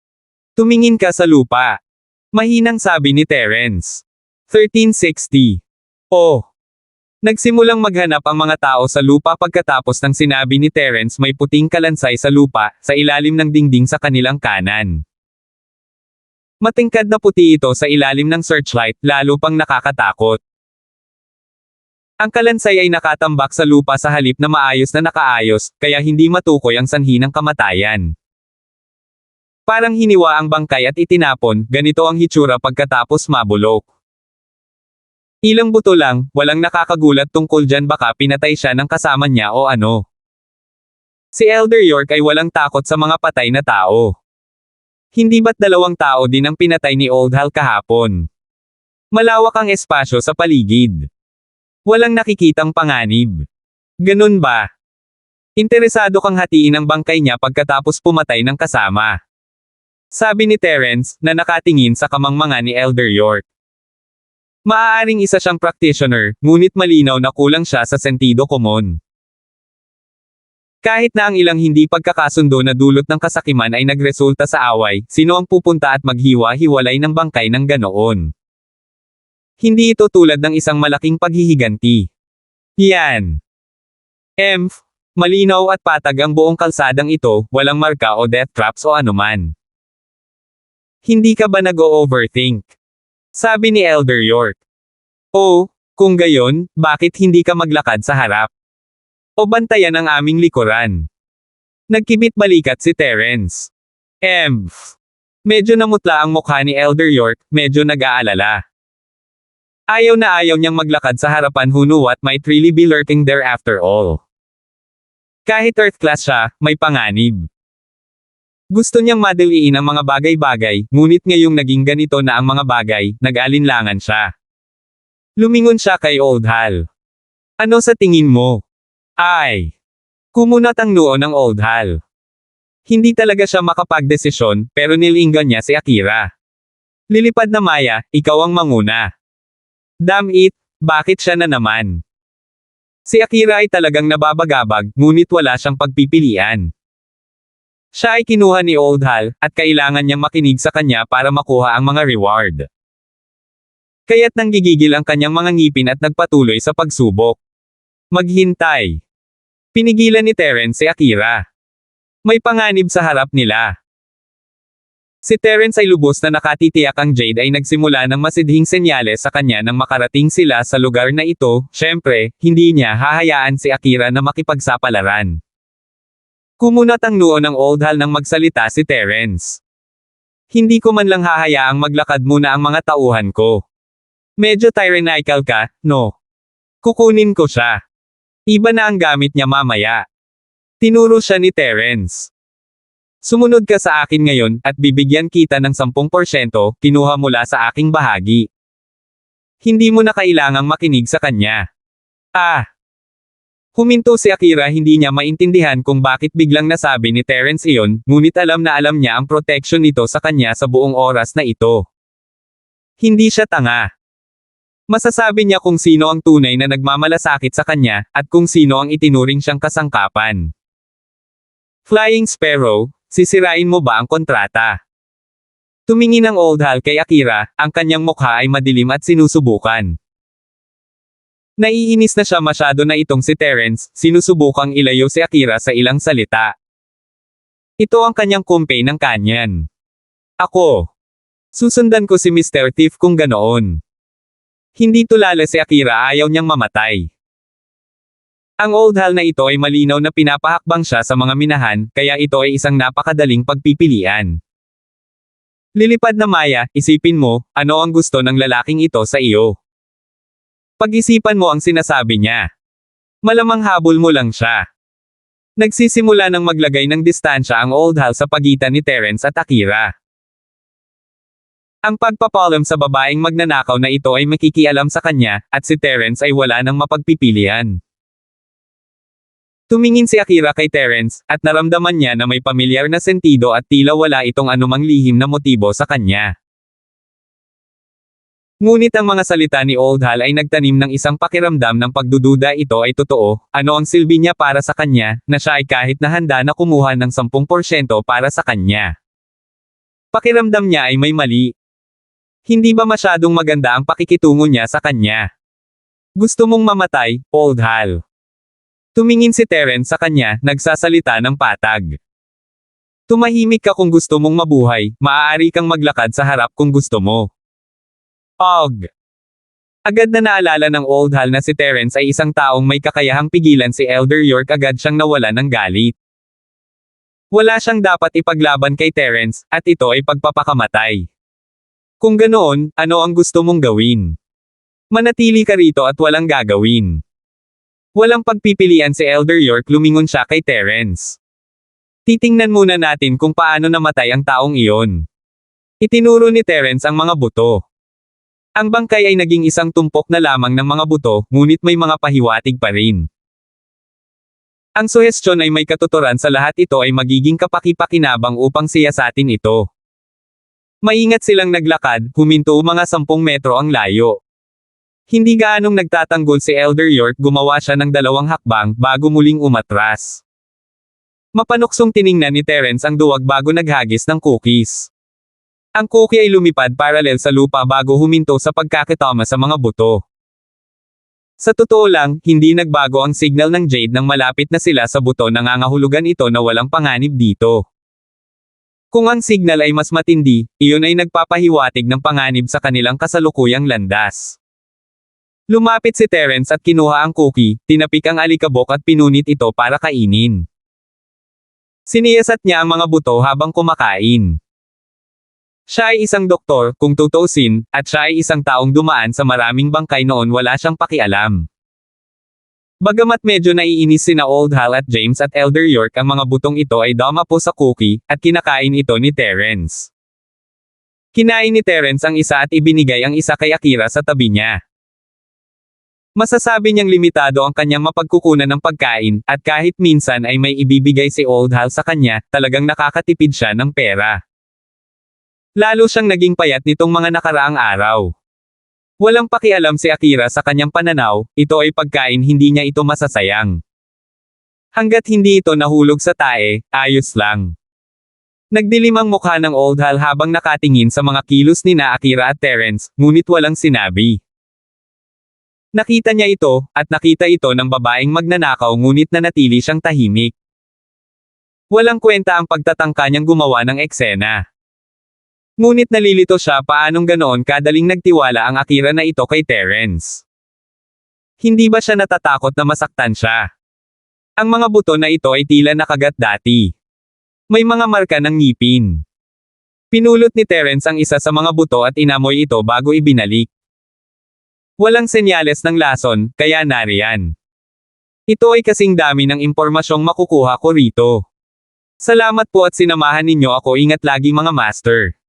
Tumingin ka sa lupa. Mahinang sabi ni Terence. 1360. Oh. Nagsimulang maghanap ang mga tao sa lupa pagkatapos ng sinabi ni Terence may puting kalansay sa lupa, sa ilalim ng dingding sa kanilang kanan. Matingkad na puti ito sa ilalim ng searchlight, lalo pang nakakatakot. Ang kalansay ay nakatambak sa lupa sa halip na maayos na nakaayos, kaya hindi matukoy ang sanhi ng kamatayan. Parang hiniwa ang bangkay at itinapon, ganito ang hitsura pagkatapos mabulok. Ilang buto lang, walang nakakagulat tungkol dyan, baka pinatay siya ng kasama niya o ano. Si Elder York ay walang takot sa mga patay na tao. Hindi ba't 2 tao din ang pinatay ni Old Hal kahapon? Malawak ang espasyo sa paligid. Walang nakikitang panganib. Ganun ba? Interesado kang hatiin ang bangkay niya pagkatapos pumatay ng kasama. Sabi ni Terence, na nakatingin sa kamangmanga ni Elder York. Maaaring isa siyang practitioner, ngunit malinaw na kulang siya sa sentido komon. Kahit na ang ilang hindi pagkakasundo na dulot ng kasakiman ay nagresulta sa away, sino ang pupunta at maghiwa-hiwalay ng bangkay ng ganoon? Hindi ito tulad ng isang malaking paghihiganti. Yan. Malinaw at patag ang buong kalsadang ito, walang marka o death traps o anuman. Hindi ka ba nag-o-overthink? Sabi ni Elder York. Oh, kung gayon, bakit hindi ka maglakad sa harap? O bantayan ang aming likuran? Nagkibit balikat si Terence. Medyo namutla ang mukha ni Elder York, medyo nag-aalala. Ayaw na ayaw niyang maglakad sa harapan, who knew what might really be lurking there after all. Kahit Earth class siya, may panganib. Gusto niyang madaliin ang mga bagay-bagay, ngunit ngayong naging ganito na ang mga bagay, nag-alinlangan siya. Lumingon siya kay Old Hal. Ano sa tingin mo? Ay. Kumunat ang noo ng Old Hal. Hindi talaga siya makapagdesisyon, pero nilinggan niya si Akira. Lilipad na Maya, ikaw ang manguna. Damn it, bakit siya na naman? Si Akira ay talagang nababagabag, ngunit wala siyang pagpipilian. Siya ay kinuha ni Old Hal, at kailangan niyang makinig sa kanya para makuha ang mga reward. Kaya't nanggigigil ang kanyang mga ngipin at nagpatuloy sa pagsubok. Maghintay. Pinigilan ni Terence si Akira. May panganib sa harap nila. Si Terence ay lubos na nakatitiyak ang Jade ay nagsimula ng masidhing senyales sa kanya nang makarating sila sa lugar na ito. Syempre, hindi niya hahayaan si Akira na makipagsapalaran. Kumunat ang noo ng Old Hal nang magsalita si Terence. Hindi ko man lang hahayaang maglakad muna ang mga tauhan ko. Medyo tyrannical ka, no? Kukunin ko siya. Iba na ang gamit niya mamaya. Tinuro siya ni Terence. Sumunod ka sa akin ngayon, at bibigyan kita ng 10% kinuha mula sa aking bahagi. Hindi mo na kailangang makinig sa kanya. Huminto si Akira, hindi niya maintindihan kung bakit biglang nasabi ni Terence iyon, ngunit alam na alam niya ang protection nito sa kanya sa buong oras na ito. Hindi siya tanga. Masasabi niya kung sino ang tunay na nagmamalasakit sa kanya, at kung sino ang itinuring siyang kasangkapan. Flying Sparrow, sisirain mo ba ang kontrata? Tumingin ang Old Hal kay Akira, ang kanyang mukha ay madilim at sinusubukan. Naiinis na siya masyado na itong si Terence, sinusubukang ilayo si Akira sa ilang salita. Ito ang kanyang kumpay ng kanyan. Ako. Susundan ko si Mr. Thief kung ganoon. Hindi tulala si Akira, ayaw niyang mamatay. Ang Old Hal na ito ay malinaw na pinapahakbang siya sa mga minahan, kaya ito ay isang napakadaling pagpipilian. Lilipad na Maya, isipin mo, ano ang gusto ng lalaking ito sa iyo? Pag-isipan mo ang sinasabi niya. Malamang habol mo lang siya. Nagsisimula ng maglagay ng distansya ang Old Hal sa pagitan ni Terence at Akira. Ang pagpapaalam sa babaeng magnanakaw na ito ay makikialam sa kanya, at si Terence ay wala nang mapagpipilian. Tumingin si Akira kay Terence, at naramdaman niya na may pamilyar na sentido at tila wala itong anumang lihim na motibo sa kanya. Ngunit ang mga salita ni Old Hal ay nagtanim ng isang pakiramdam ng pagdududa ito ay totoo, ano ang silbi niya para sa kanya, na siya ay kahit na handa na kumuha ng 10% para sa kanya. Pakiramdam niya ay may mali. Hindi ba masyadong maganda ang pakikitungo niya sa kanya? Gusto mong mamatay, Old Hal? Tumingin si Terence sa kanya, nagsasalita ng patag. Tumahimik ka kung gusto mong mabuhay, maaari kang maglakad sa harap kung gusto mo. Og. Agad na naalala ng Old Hal na si Terence ay isang taong may kakayahang pigilan si Elder York, agad siyang nawala ng galit. Wala siyang dapat ipaglaban kay Terence, at ito ay pagpapakamatay. Kung ganoon, ano ang gusto mong gawin? Manatili ka rito at walang gagawin. Walang pagpipilian si Elder York, lumingon siya kay Terence. Titingnan muna natin kung paano namatay ang taong iyon. Itinuro ni Terence ang mga buto. Ang bangkay ay naging isang tumpok na lamang ng mga buto, ngunit may mga pahiwatig pa rin. Ang suhestyon ay may katuturan sa lahat, ito ay magiging kapaki-pakinabang upang siyasatin ito. Maingat silang naglakad, huminto mga 10 metro ang layo. Hindi gaanong nagtatanggol si Elder York, gumawa siya ng 2 hakbang, bago muling umatras. Mapanuksong tiningnan ni Terence ang duwag bago naghagis ng cookies. Ang cookie ay lumipad paralel sa lupa bago huminto sa pagkakitama sa mga buto. Sa totoo lang, hindi nagbago ang signal ng Jade nang malapit na sila sa buto, nangangahulugan ito na walang panganib dito. Kung ang signal ay mas matindi, iyon ay nagpapahiwatig ng panganib sa kanilang kasalukuyang landas. Lumapit si Terence at kinuha ang cookie, tinapik ang alikabok at pinunit ito para kainin. Siniyasat niya ang mga buto habang kumakain. Siya ay isang doktor, kung tutuusin, at siya ay isang taong dumaan sa maraming bangkay noon, wala siyang pakialam. Bagamat medyo naiinis sina Old Hal at James at Elder York, ang mga butong ito ay dumapo sa cookie, at kinakain ito ni Terence. Kinain ni Terence ang isa at ibinigay ang isa kay Akira sa tabi niya. Masasabi niyang limitado ang kanyang mapagkukunan ng pagkain, at kahit minsan ay may ibibigay si Old Hal sa kanya, talagang nakakatipid siya ng pera. Lalo siyang naging payat nitong mga nakaraang araw. Walang pakialam si Akira sa kanyang pananaw, ito ay pagkain, hindi niya ito masasayang. Hanggat hindi ito nahulog sa tae, ayos lang. Nagdilim ang mukha ng Old Hal habang nakatingin sa mga kilos ni na Akira at Terence, ngunit walang sinabi. Nakita niya ito, at nakita ito ng babaeng magnanakaw, ngunit nanatili siyang tahimik. Walang kwenta ang pagtatangka niyang gumawa ng eksena. Ngunit nalilito siya paanong ganoon kadaling nagtiwala ang Akira na ito kay Terence. Hindi ba siya natatakot na masaktan siya? Ang mga buto na ito ay tila nakagat dati. May mga marka ng ngipin. Pinulot ni Terence ang isa sa mga buto at inamoy ito bago ibinalik. Walang senyales ng lason, kaya nariyan. Ito ay kasing dami ng impormasyong makukuha ko rito. Salamat po at sinamahan ninyo ako, ingat lagi mga master.